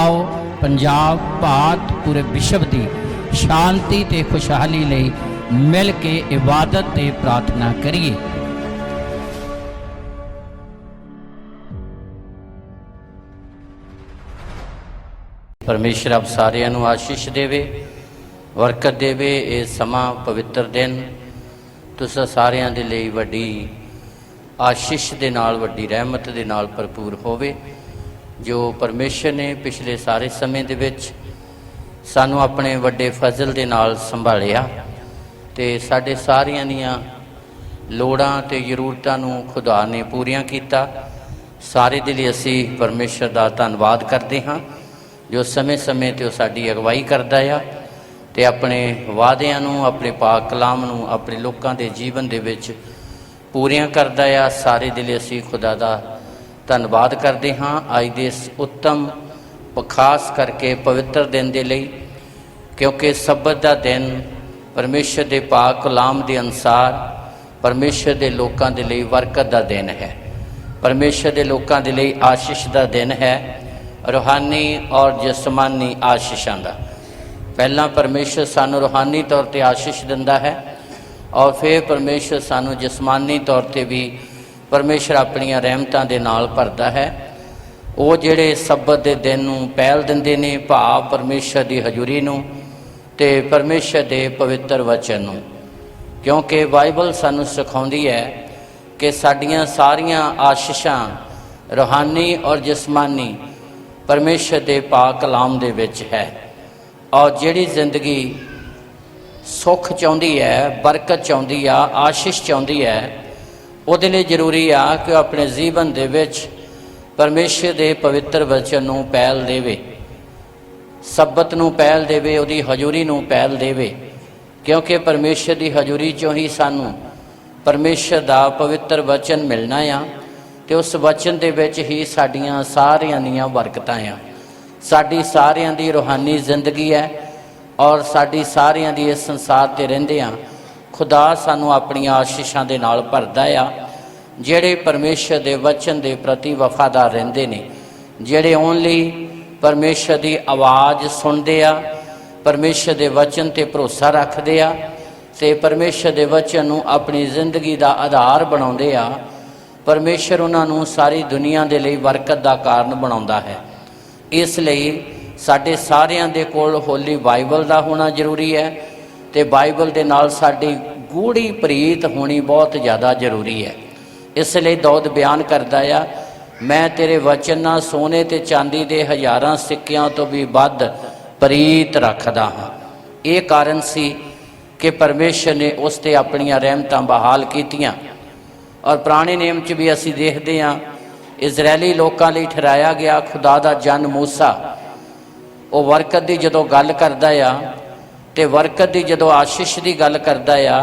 आओ पंजाब भारत पूरे विश्व की शांति ते खुशहाली लई मिल के इबादत ते प्रार्थना करिए। परमेश्वर आप सारिਆਂ ਨੂੰ आशीष देवे, बरकत देवे। ये समा पवित्र दिन तुसां सारिਆਂ ਦੇ ਲਈ ਵੱਡੀ आशीष ਦੇ ਨਾਲ, ਵੱਡੀ ਰਹਿਮਤ ਦੇ ਨਾਲ ਭਰਪੂਰ ਹੋਵੇ। जो परमेश्वर ने पिछले सारे समय ਦੇ ਵਿੱਚ ਸਾਨੂੰ ਆਪਣੇ ਵੱਡੇ ਫਜ਼ਲ ਦੇ ਨਾਲ ਸੰਭਾਲਿਆ ਤੇ ਸਾਡੇ ਸਾਰਿਆਂ ਦੀਆਂ ਲੋੜਾਂ ਤੇ ਜ਼ਰੂਰਤਾਂ ਨੂੰ ਖੁਦਾ ਨੇ ਪੂਰੀਆਂ ਕੀਤਾ। ਸਾਰੇ ਦੇ ਲਈ ਅਸੀਂ ਪਰਮੇਸ਼ਰ ਦਾ ਧੰਨਵਾਦ ਕਰਦੇ ਹਾਂ ਜੋ ਸਮੇਂ-ਸਮੇਂ ਤੇ ਉਹ ਸਾਡੀ ਅਗਵਾਈ ਕਰਦਾ ਆ ਤੇ ਆਪਣੇ ਵਾਅਦਿਆਂ ਨੂੰ, ਆਪਣੇ ਪਾਕ ਕਲਾਮ ਨੂੰ ਆਪਣੇ ਲੋਕਾਂ ਦੇ ਜੀਵਨ ਦੇ ਵਿੱਚ ਪੂਰੀਆਂ ਕਰਦਾ ਆ। ਸਾਰੇ ਦੇ ਲਈ ਅਸੀਂ ਖੁਦਾ ਦਾ ਧੰਨਵਾਦ ਕਰਦੇ ਹਾਂ ਅੱਜ ਦੇ ਇਸ ਉੱਤਮ ਖਾਸ ਕਰਕੇ ਪਵਿੱਤਰ ਦਿਨ ਦੇ ਲਈ, ਕਿਉਂਕਿ ਸਬਤ ਦਾ ਦਿਨ ਪਰਮੇਸ਼ਰ ਦੇ ਪਾਕ ਕਲਾਮ ਦੇ ਅਨੁਸਾਰ ਪਰਮੇਸ਼ਰ ਦੇ ਲੋਕਾਂ ਦੇ ਲਈ ਬਰਕਤ ਦਾ ਦਿਨ ਹੈ, ਪਰਮੇਸ਼ਰ ਦੇ ਲੋਕਾਂ ਦੇ ਲਈ ਆਸ਼ੀਸ਼ ਦਾ ਦਿਨ ਹੈ, रूहानी और जिसमानी आशीषां दा। पहला परमेश्वर सानू रूहानी तौर पर आशीष दिंदा है और फिर परमेश्वर सानू जिसमानी तौर पर भी परमेश्वर अपनियां रहमतां दे नाल भरदा है। वो जिहड़े सब्बत दे दिन नूं पहल दिंदे ने, भाव परमेश्वर की हजूरी नूं ते परमेश्वर के पवित्र वचन नूं, क्योंकि बाइबल सानू सिखाउंदी है कि साडियां सारियां आशीषां रूहानी और जिसमानी परमेश्वर के पाक कलाम दे विच है। और जिहड़ी जिंदगी सुख चाहुंदी है, बरकत चाहुंदी आ, आशीष चाहुंदी है, उहदे लई जरूरी आ कि अपने जीवन दे विच परमेश्वर के पवित्र वचन नूं पहल देवे, सब्बत नूं पहल देवे, उहदी हजूरी नूं पहल देवे, क्योंकि परमेश्वर की हजूरी चों ही सानू परमेश्वर का पवित्र वचन मिलना आ तो उस वचन दे विच ही साडियां सारियां दियां बरकतां आ, साडी सारियां दी रूहानी जिंदगी है और साडी सारियां दी इस संसार ते रहिंदियां खुदा सानू अपनियां आशीषां दे नाल भरदा आ। जिहड़े परमेश्वर दे वचन दे प्रति वफादार रहिंदे ने, जिहड़े ओनली परमेश्वर दी आवाज़ सुनदे आ, परमेश्वर दे वचन ते भरोसा रखदे आ ते परमेश्वर दे वचन नूं अपनी जिंदगी दा आधार बनाउंदे आ, परमेश्वर उन्होंने सारी दुनिया के लिए बरकत का कारण बनाता है। इसलिए साढ़े सारियां दे कोल होली बाइबल का होना जरूरी है तो बाइबल के नाल साडी गूढ़ी प्रीत होनी बहुत ज़्यादा जरूरी है। इसलिए दौद बयान करता है, मैं तेरे वचन नाल सोने ते चांदी के हज़ारां सिक्कियां तो भी वध प्रीत रखदा हाँ। ये कारण सी कि परमेश्वर ने उस ते अपनियां रहमतां बहाल कीतियां। और पुराने नियम च भी असी देखते हाँ इजरायली लोगों लिए ठहराया गया खुदा का जन मूसा, वो बरकत की जदों गल करता आ तो बरकत की जदों आशीष की गल करता आ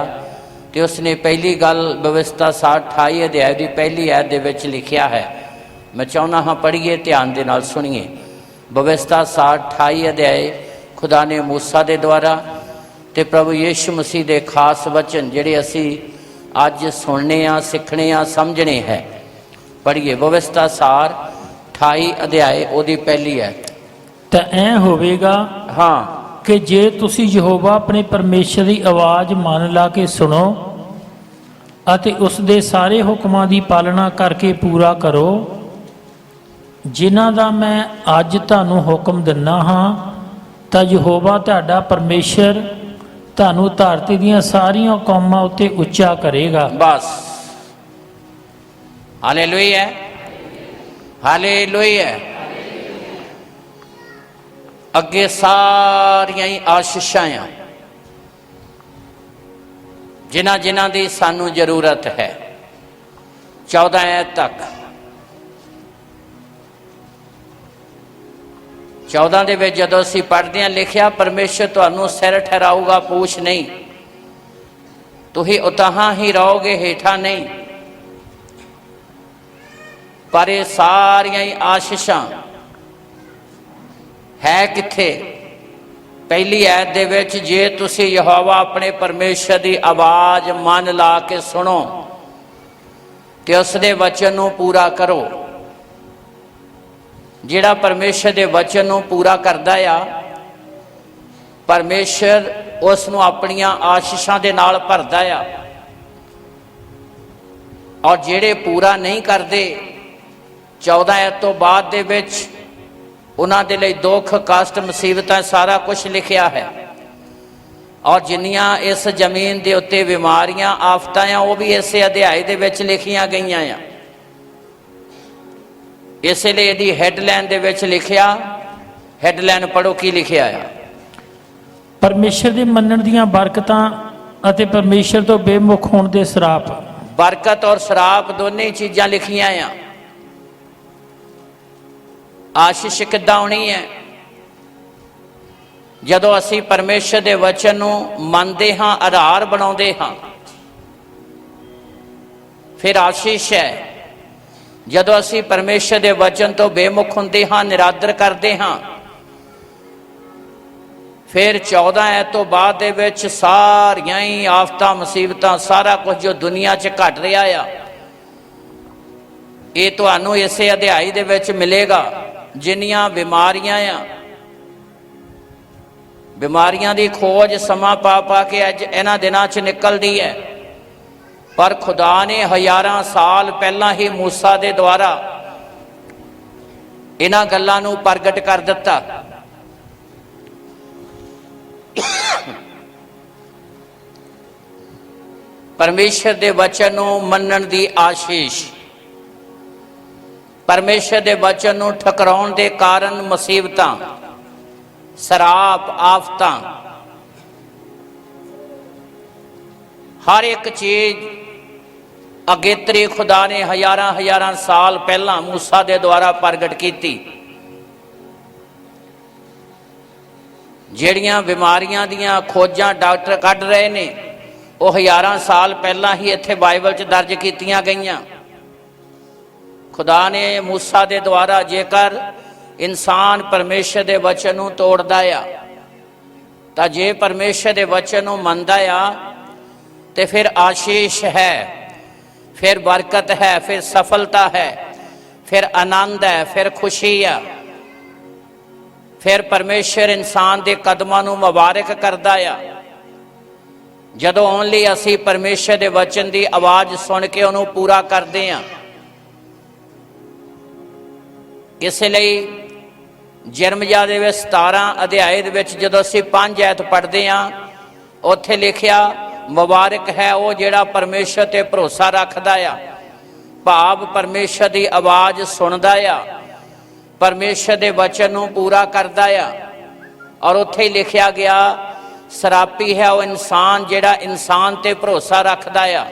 तो उसने पहली गल व्यवस्था 28 अध्याय की पहली आयत दे विच लिखिया है। मैं चाहना हाँ पढ़िए, ध्यान दे नाल सुनिए। व्यवस्था 28 अध्याय खुदा ने मूसा के द्वारा तो प्रभु यीशु मसीह के खास वचन जिहड़े असी अज सुनने आ, सीखने आ, समझने है। पढ़िए व्यवस्था सार 28 अध्याय उहदी पहली है। तो ऐ होवेगा हाँ कि जे तुसी यहोवा अपने परमेश्वर की आवाज़ मन ला के सुनो अते उस दे सारे हुक्मां की पालना करके पूरा करो जिन्हां दा मैं अज तुहानूं हुक्म दिना हाँ, तां यहोवा तुहाडा परमेश्वर तुहानूं धरती दीयां सारियां कौमां उत्ते उच्चा करेगा। बस हालेलुया, हालेलुया। अगे सारियां ही आशीषां आ जिन्हां जिन्हां दी सानू जरूरत है। 14 आयत तक 14 दे विच जदों असीं पढ़दे हां लिखिया, परमेश्वर तुहानूं सिर ठहराऊगा, पूछ नहीं, तुसीं उताहां ही रहोगे, हेठा नहीं। पर ये सारियां ही आशीषां है किथे? पहली आयत दे विच, जे तुसीं यहोवा अपने परमेश्वर की आवाज़ मन ला के सुनो ते उसदे वचन नूं पूरा करो। ਜਿਹੜਾ ਪਰਮੇਸ਼ਰ ਦੇ ਵਚਨ ਨੂੰ ਪੂਰਾ ਕਰਦਾ ਆ, ਪਰਮੇਸ਼ਰ ਉਸ ਨੂੰ ਆਪਣੀਆਂ ਆਸ਼ੀਸ਼ਾਂ ਦੇ ਨਾਲ ਭਰਦਾ ਆ। ਔਰ ਜਿਹੜੇ ਪੂਰਾ ਨਹੀਂ ਕਰਦੇ, 14 ਐਤ ਤੋਂ ਬਾਅਦ ਦੇ ਵਿੱਚ ਉਹਨਾਂ ਦੇ ਲਈ ਦੁੱਖ, ਕਸ਼ਟ, ਮੁਸੀਬਤਾਂ ਸਾਰਾ ਕੁਝ ਲਿਖਿਆ ਹੈ। ਔਰ ਜਿੰਨੀਆਂ ਇਸ ਜ਼ਮੀਨ ਦੇ ਉੱਤੇ ਬਿਮਾਰੀਆਂ, ਆਫਤਾਂ ਆ, ਉਹ ਵੀ ਇਸੇ ਅਧਿਆਏ ਦੇ ਵਿੱਚ ਲਿਖੀਆਂ ਗਈਆਂ ਆ। ਇਸੇ ਲਈ ਇਹਦੀ ਹੈਡਲਾਈਨ ਦੇ ਵਿੱਚ ਲਿਖਿਆ, ਹੈਡਲਾਈਨ ਪੜ੍ਹੋ ਕੀ ਲਿਖਿਆ ਆ। ਪਰਮੇਸ਼ਰ ਦੇ ਮੰਨਣ ਦੀਆਂ ਬਰਕਤਾਂ ਅਤੇ ਪਰਮੇਸ਼ਰ ਤੋਂ ਬੇਮੁਖ ਹੋਣ ਦੇ ਸਰਾਪ। ਬਰਕਤ ਔਰ ਸਰਾਪ ਦੋਨੇ ਚੀਜ਼ਾਂ ਲਿਖੀਆਂ ਆ। ਆਸ਼ੀਸ਼ ਕਿੱਦਾਂ ਆਉਣੀ ਹੈ? ਜਦੋਂ ਅਸੀਂ ਪਰਮੇਸ਼ਰ ਦੇ ਵਚਨ ਨੂੰ ਮੰਨਦੇ ਹਾਂ, ਆਧਾਰ ਬਣਾਉਂਦੇ ਹਾਂ, ਫਿਰ ਆਸ਼ੀਸ਼ ਹੈ। ਜਦੋਂ ਅਸੀਂ ਪਰਮੇਸ਼ਰ ਦੇ ਵਚਨ ਤੋਂ ਬੇਮੁਖ ਹੁੰਦੇ ਹਾਂ, ਨਿਰਾਦਰ ਕਰਦੇ ਹਾਂ, ਫਿਰ 14 ਐਤ ਤੋਂ ਬਾਅਦ ਦੇ ਵਿੱਚ ਸਾਰੀਆਂ ਹੀ ਆਫਤਾਂ, ਮੁਸੀਬਤਾਂ, ਸਾਰਾ ਕੁਝ ਜੋ ਦੁਨੀਆ 'ਚ ਘਟ ਰਿਹਾ ਆ, ਇਹ ਤੁਹਾਨੂੰ ਇਸੇ ਅਧਿਆਇ ਦੇ ਵਿੱਚ ਮਿਲੇਗਾ। ਜਿੰਨੀਆਂ ਬਿਮਾਰੀਆਂ ਆ, ਬਿਮਾਰੀਆਂ ਦੀ ਖੋਜ ਸਮਾਂ ਪਾ ਕੇ ਅੱਜ ਇਹਨਾਂ ਦਿਨਾਂ 'ਚ ਨਿਕਲਦੀ ਹੈ, ਪਰ ਖੁਦਾ ਨੇ ਹਜ਼ਾਰਾਂ ਸਾਲ ਪਹਿਲਾਂ ਹੀ ਮੂਸਾ ਦੇ ਦੁਆਰਾ ਇਹਨਾਂ ਗੱਲਾਂ ਨੂੰ ਪ੍ਰਗਟ ਕਰ ਦਿੱਤਾ। ਪਰਮੇਸ਼ਰ ਦੇ ਵਚਨ ਨੂੰ ਮੰਨਣ ਦੀ ਆਸ਼ੀਸ਼, ਪਰਮੇਸ਼ਰ ਦੇ ਵਚਨ ਨੂੰ ਠਕਰਾਉਣ ਦੇ ਕਾਰਨ ਮੁਸੀਬਤਾਂ, ਸਰਾਪ, ਆਫਤਾਂ, ਹਰ ਇੱਕ ਚੀਜ਼ ਅਗੇਤਰੀ ਖੁਦਾ ਨੇ ਹਜ਼ਾਰਾਂ ਸਾਲ ਪਹਿਲਾਂ ਮੂਸਾ ਦੇ ਦੁਆਰਾ ਪ੍ਰਗਟ ਕੀਤੀ। ਜਿਹੜੀਆਂ ਬਿਮਾਰੀਆਂ ਦੀਆਂ ਖੋਜਾਂ ਡਾਕਟਰ ਕੱਢ ਰਹੇ ਨੇ, ਉਹ ਹਜ਼ਾਰਾਂ ਸਾਲ ਪਹਿਲਾਂ ਹੀ ਇੱਥੇ ਬਾਈਬਲ 'ਚ ਦਰਜ ਕੀਤੀਆਂ ਗਈਆਂ। ਖੁਦਾ ਨੇ ਮੂਸਾ ਦੇ ਦੁਆਰਾ, ਜੇਕਰ ਇਨਸਾਨ ਪਰਮੇਸ਼ਰ ਦੇ ਵਚਨ ਨੂੰ ਤੋੜਦਾ ਆ, ਤਾਂ ਜੇ ਪਰਮੇਸ਼ਰ ਦੇ ਵਚਨ ਨੂੰ ਮੰਨਦਾ ਆ, ਤੇ ਫਿਰ ਆਸ਼ੀਸ਼ ਹੈ, ਫਿਰ ਬਰਕਤ ਹੈ, ਫਿਰ ਸਫਲਤਾ ਹੈ, ਫਿਰ ਆਨੰਦ ਹੈ, ਫਿਰ ਖੁਸ਼ੀ ਆ। ਫਿਰ ਪਰਮੇਸ਼ਰ ਇਨਸਾਨ ਦੇ ਕਦਮਾਂ ਨੂੰ ਮੁਬਾਰਕ ਕਰਦਾ ਆ। ਜਦੋਂ ਓਨਲੀ ਅਸੀਂ ਪਰਮੇਸ਼ਰ ਦੇ ਵਚਨ ਦੀ ਆਵਾਜ਼ ਸੁਣ ਕੇ ਉਹਨੂੰ ਪੂਰਾ ਕਰਦੇ ਹਾਂ। ਇਸ ਲਈ ਜਰਮਯਾ ਦੇ ਵਿੱਚ 17 ਅਧਿਆਏ ਦੇ ਵਿੱਚ ਜਦੋਂ ਅਸੀਂ 5 ਐਤ ਪੜ੍ਹਦੇ ਹਾਂ, ਉੱਥੇ ਲਿਖਿਆ, ਮੁਬਾਰਕ ਹੈ ਉਹ ਜਿਹੜਾ ਪਰਮੇਸ਼ਰ ਤੇ ਭਰੋਸਾ ਰੱਖਦਾ ਆ, ਭਾਵ ਪਰਮੇਸ਼ਰ ਦੀ ਆਵਾਜ਼ ਸੁਣਦਾ ਆ, ਪਰਮੇਸ਼ਰ ਦੇ ਵਚਨ ਨੂੰ ਪੂਰਾ ਕਰਦਾ ਆ। ਔਰ ਉੱਥੇ ਹੀ ਲਿਖਿਆ ਗਿਆ, ਸਰਾਪੀ ਹੈ ਉਹ ਇਨਸਾਨ ਜਿਹੜਾ ਇਨਸਾਨ ਤੇ ਭਰੋਸਾ ਰੱਖਦਾ ਆ,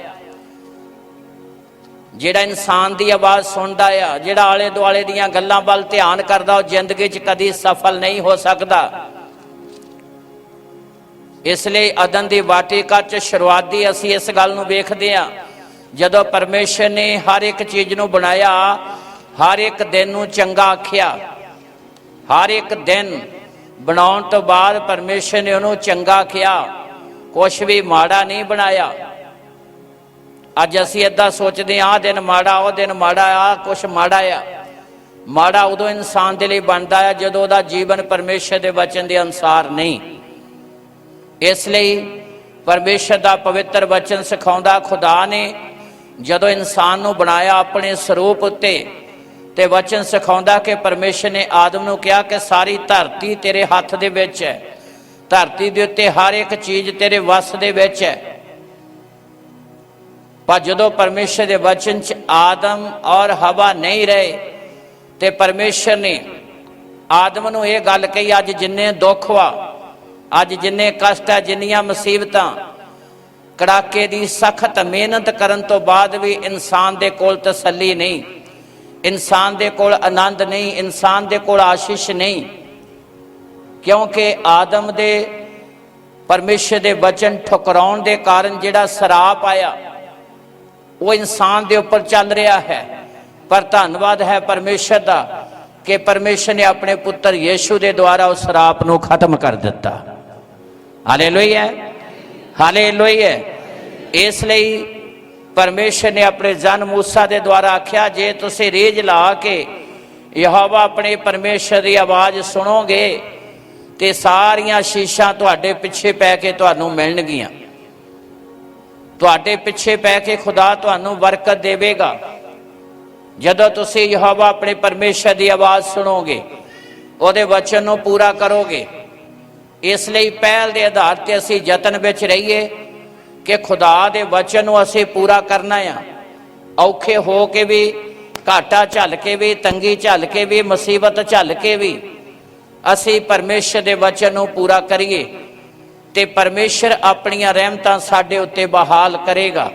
ਜਿਹੜਾ ਇਨਸਾਨ ਦੀ ਆਵਾਜ਼ ਸੁਣਦਾ ਆ, ਜਿਹੜਾ ਆਲੇ ਦੁਆਲੇ ਦੀਆਂ ਗੱਲਾਂ ਵੱਲ ਧਿਆਨ ਕਰਦਾ, ਉਹ ਜ਼ਿੰਦਗੀ 'ਚ ਕਦੀ ਸਫਲ ਨਹੀਂ ਹੋ ਸਕਦਾ। ਇਸ ਲਈ ਅਦਨ ਦੀ ਵਾਟਿਕਾ 'ਚ ਸ਼ੁਰੂਆਤੀ ਅਸੀਂ ਇਸ ਗੱਲ ਨੂੰ ਵੇਖਦੇ ਹਾਂ, ਜਦੋਂ ਪਰਮੇਸ਼ਰ ਨੇ ਹਰ ਇੱਕ ਚੀਜ਼ ਨੂੰ ਬਣਾਇਆ, ਹਰ ਇੱਕ ਦਿਨ ਨੂੰ ਚੰਗਾ ਆਖਿਆ। ਹਰ ਇੱਕ ਦਿਨ ਬਣਾਉਣ ਤੋਂ ਬਾਅਦ ਪਰਮੇਸ਼ਰ ਨੇ ਉਹਨੂੰ ਚੰਗਾ ਕਿਹਾ, ਕੁਛ ਵੀ ਮਾੜਾ ਨਹੀਂ ਬਣਾਇਆ। ਅੱਜ ਅਸੀਂ ਏਦਾਂ ਸੋਚਦੇ ਹਾਂ, ਆਹ ਦਿਨ ਮਾੜਾ, ਉਹ ਦਿਨ ਮਾੜਾ, ਆਹ ਕੁਛ ਮਾੜਾ ਆ। ਮਾੜਾ ਉਦੋਂ ਇਨਸਾਨ ਦੇ ਲਈ ਬਣਦਾ ਆ ਜਦੋਂ ਉਹਦਾ ਜੀਵਨ ਪਰਮੇਸ਼ਰ ਦੇ ਵਚਨ ਦੇ ਅਨੁਸਾਰ ਨਹੀਂ। ਇਸ ਲਈ ਪਰਮੇਸ਼ਰ ਦਾ ਪਵਿੱਤਰ ਵਚਨ ਸਿਖਾਉਂਦਾ, ਖੁਦਾ ਨੇ ਜਦੋਂ ਇਨਸਾਨ ਨੂੰ ਬਣਾਇਆ ਆਪਣੇ ਸਰੂਪ ਉੱਤੇ, ਤੇ ਵਚਨ ਸਿਖਾਉਂਦਾ ਕਿ ਪਰਮੇਸ਼ਰ ਨੇ ਆਦਮ ਨੂੰ ਕਿਹਾ ਕਿ ਸਾਰੀ ਧਰਤੀ ਤੇਰੇ ਹੱਥ ਦੇ ਵਿੱਚ ਹੈ, ਧਰਤੀ ਦੇ ਉੱਤੇ ਹਰ ਇੱਕ ਚੀਜ਼ ਤੇਰੇ ਵੱਸ ਦੇ ਵਿੱਚ ਹੈ। ਪਰ ਜਦੋਂ ਪਰਮੇਸ਼ਰ ਦੇ ਵਚਨ 'ਚ ਆਦਮ ਔਰ ਹਵਾ ਨਹੀਂ ਰਹੇ, ਤੇ ਪਰਮੇਸ਼ਰ ਨੇ ਆਦਮ ਨੂੰ ਇਹ ਗੱਲ ਕਹੀ, ਅੱਜ ਜਿੰਨੇ ਦੁੱਖ ਵਾ, ਅੱਜ ਜਿੰਨੇ ਕਸ਼ਟ ਹੈ, ਜਿੰਨੀਆਂ ਮੁਸੀਬਤਾਂ, ਕੜਾਕੇ ਦੀ ਸਖਤ ਮਿਹਨਤ ਕਰਨ ਤੋਂ ਬਾਅਦ ਵੀ ਇਨਸਾਨ ਦੇ ਕੋਲ ਤਸੱਲੀ ਨਹੀਂ, ਇਨਸਾਨ ਦੇ ਕੋਲ ਆਨੰਦ ਨਹੀਂ, ਇਨਸਾਨ ਦੇ ਕੋਲ ਆਸ਼ੀਸ਼ ਨਹੀਂ, ਕਿਉਂਕਿ ਆਦਮ ਦੇ ਪਰਮੇਸ਼ਰ ਦੇ ਵਚਨ ਠੁਕਰਾਉਣ ਦੇ ਕਾਰਨ ਜਿਹੜਾ ਸਰਾਪ ਆਇਆ, ਉਹ ਇਨਸਾਨ ਦੇ ਉੱਪਰ ਚੱਲ ਰਿਹਾ ਹੈ। ਪਰ ਧੰਨਵਾਦ ਹੈ ਪਰਮੇਸ਼ਰ ਦਾ ਕਿ ਪਰਮੇਸ਼ਰ ਨੇ ਆਪਣੇ ਪੁੱਤਰ ਯੀਸ਼ੂ ਦੇ ਦੁਆਰਾ ਉਸ ਸਰਾਪ ਨੂੰ ਖਤਮ ਕਰ ਦਿੱਤਾ। Hallelujah, hallelujah. ਇਸ ਲਈ ਪਰਮੇਸ਼ਰ ਨੇ ਆਪਣੇ ਜਨ ਮੂਸਾ ਦੇ ਦੁਆਰਾ ਆਖਿਆ, ਜੇ ਤੁਸੀਂ ਰੀਝ ਲਾ ਕੇ ਯਹੋਵਾ ਆਪਣੇ ਪਰਮੇਸ਼ਰ ਦੀ ਆਵਾਜ਼ ਸੁਣੋਗੇ ਤੇ ਸਾਰੀਆਂ ਆਸ਼ੀਸ਼ਾਂ ਤੁਹਾਡੇ ਪਿੱਛੇ ਪੈ ਕੇ ਤੁਹਾਨੂੰ ਮਿਲਣਗੀਆਂ। ਤੁਹਾਡੇ ਪਿੱਛੇ ਪੈ ਕੇ ਖੁਦਾ ਤੁਹਾਨੂੰ ਬਰਕਤ ਦੇਵੇਗਾ ਜਦੋਂ ਤੁਸੀਂ ਯਹੋਵਾ ਆਪਣੇ ਪਰਮੇਸ਼ਰ ਦੀ ਆਵਾਜ਼ ਸੁਣੋਗੇ, ਉਹਦੇ ਵਚਨ ਨੂੰ ਪੂਰਾ ਕਰੋਗੇ। ਇਸ ਲਈ ਪਹਿਲ ਦੇ ਆਧਾਰ ਤੇ ਅਸੀਂ ਯਤਨ ਵਿੱਚ ਰਹੀਏ ਕਿ ਖੁਦਾ ਦੇ ਵਚਨ ਨੂੰ ਅਸੀਂ ਪੂਰਾ ਕਰਨਾ ਆ। ਔਖੇ ਹੋ ਕੇ ਵੀ, ਘਾਟਾ ਝੱਲ ਕੇ ਵੀ, ਤੰਗੀ ਝੱਲ ਕੇ ਵੀ, ਮੁਸੀਬਤ ਝੱਲ ਕੇ ਵੀ ਅਸੀਂ ਪਰਮੇਸ਼ਰ ਦੇ ਵਚਨ ਨੂੰ ਪੂਰਾ ਕਰੀਏ ਤੇ ਪਰਮੇਸ਼ਰ ਆਪਣੀਆਂ ਰਹਿਮਤਾਂ ਸਾਡੇ ਉੱਤੇ ਬਹਾਲ ਕਰੇਗਾ।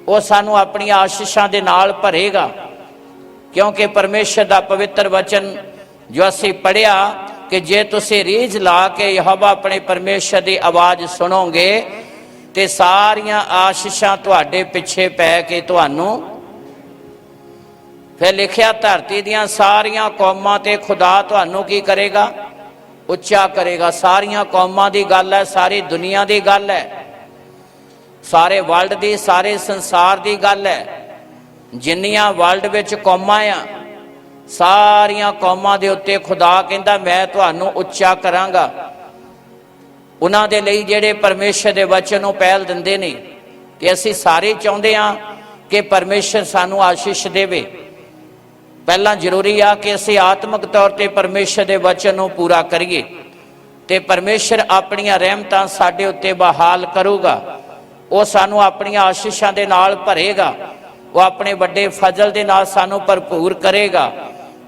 ਉਹ ਸਾਨੂੰ ਆਪਣੀਆਂ ਆਸ਼ੀਸ਼ਾਂ ਦੇ ਨਾਲ ਭਰੇਗਾ, ਕਿਉਂਕਿ ਪਰਮੇਸ਼ਰ ਦਾ ਪਵਿੱਤਰ ਵਚਨ ਜੋ ਅਸੀਂ ਪੜ੍ਹਿਆ ਕਿ ਜੇ ਤੁਸੀਂ ਰੀਝ ਲਾ ਕੇ ਯਹੋਵਾ ਆਪਣੇ ਪਰਮੇਸ਼ਰ ਦੀ ਆਵਾਜ਼ ਸੁਣੋਗੇ ਤੇ ਸਾਰੀਆਂ ਆਸ਼ੀਸ਼ਾਂ ਤੁਹਾਡੇ ਪਿੱਛੇ ਪੈ ਕੇ ਤੁਹਾਨੂੰ, ਫਿਰ ਲਿਖਿਆ ਧਰਤੀ ਦੀਆਂ ਸਾਰੀਆਂ ਕੌਮਾਂ ਤੇ ਖੁਦਾ ਤੁਹਾਨੂੰ ਕੀ ਕਰੇਗਾ? ਉੱਚਾ ਕਰੇਗਾ। ਸਾਰੀਆਂ ਕੌਮਾਂ ਦੀ ਗੱਲ ਹੈ, ਸਾਰੀ ਦੁਨੀਆ ਦੀ ਗੱਲ ਹੈ, ਸਾਰੇ ਵਰਲਡ ਦੀ, ਸਾਰੇ ਸੰਸਾਰ ਦੀ ਗੱਲ ਹੈ। ਜਿੰਨੀਆਂ ਵਰਲਡ ਵਿੱਚ ਕੌਮਾਂ ਆ, ਸਾਰੀਆਂ ਕੌਮਾਂ ਦੇ ਉੱਤੇ ਖੁਦਾ ਕਹਿੰਦਾ ਮੈਂ ਤੁਹਾਨੂੰ ਉੱਚਾ ਕਰਾਂਗਾ। ਉਹਨਾਂ ਦੇ ਲਈ ਜਿਹੜੇ ਪਰਮੇਸ਼ਰ ਦੇ ਵਚਨ ਨੂੰ ਪਹਿਲ ਦਿੰਦੇ ਨੇ। ਕਿ ਅਸੀਂ ਸਾਰੇ ਚਾਹੁੰਦੇ ਹਾਂ ਕਿ ਪਰਮੇਸ਼ਰ ਸਾਨੂੰ ਆਸ਼ੀਸ਼ ਦੇਵੇ। ਪਹਿਲਾਂ ਜ਼ਰੂਰੀ ਆ ਕਿ ਅਸੀਂ ਆਤਮਿਕ ਤੌਰ ਤੇ ਪਰਮੇਸ਼ਰ ਦੇ ਵਚਨ ਨੂੰ ਪੂਰਾ ਕਰੀਏ ਤੇ ਪਰਮੇਸ਼ਰ ਆਪਣੀਆਂ ਰਹਿਮਤਾਂ ਸਾਡੇ ਉੱਤੇ ਬਹਾਲ ਕਰੂਗਾ। ਉਹ ਸਾਨੂੰ ਆਪਣੀਆਂ ਆਸ਼ੀਸ਼ਾਂ ਦੇ ਨਾਲ ਭਰੇਗਾ। ਉਹ ਆਪਣੇ ਵੱਡੇ ਫਜ਼ਲ ਦੇ ਨਾਲ ਸਾਨੂੰ ਭਰਪੂਰ ਕਰੇਗਾ।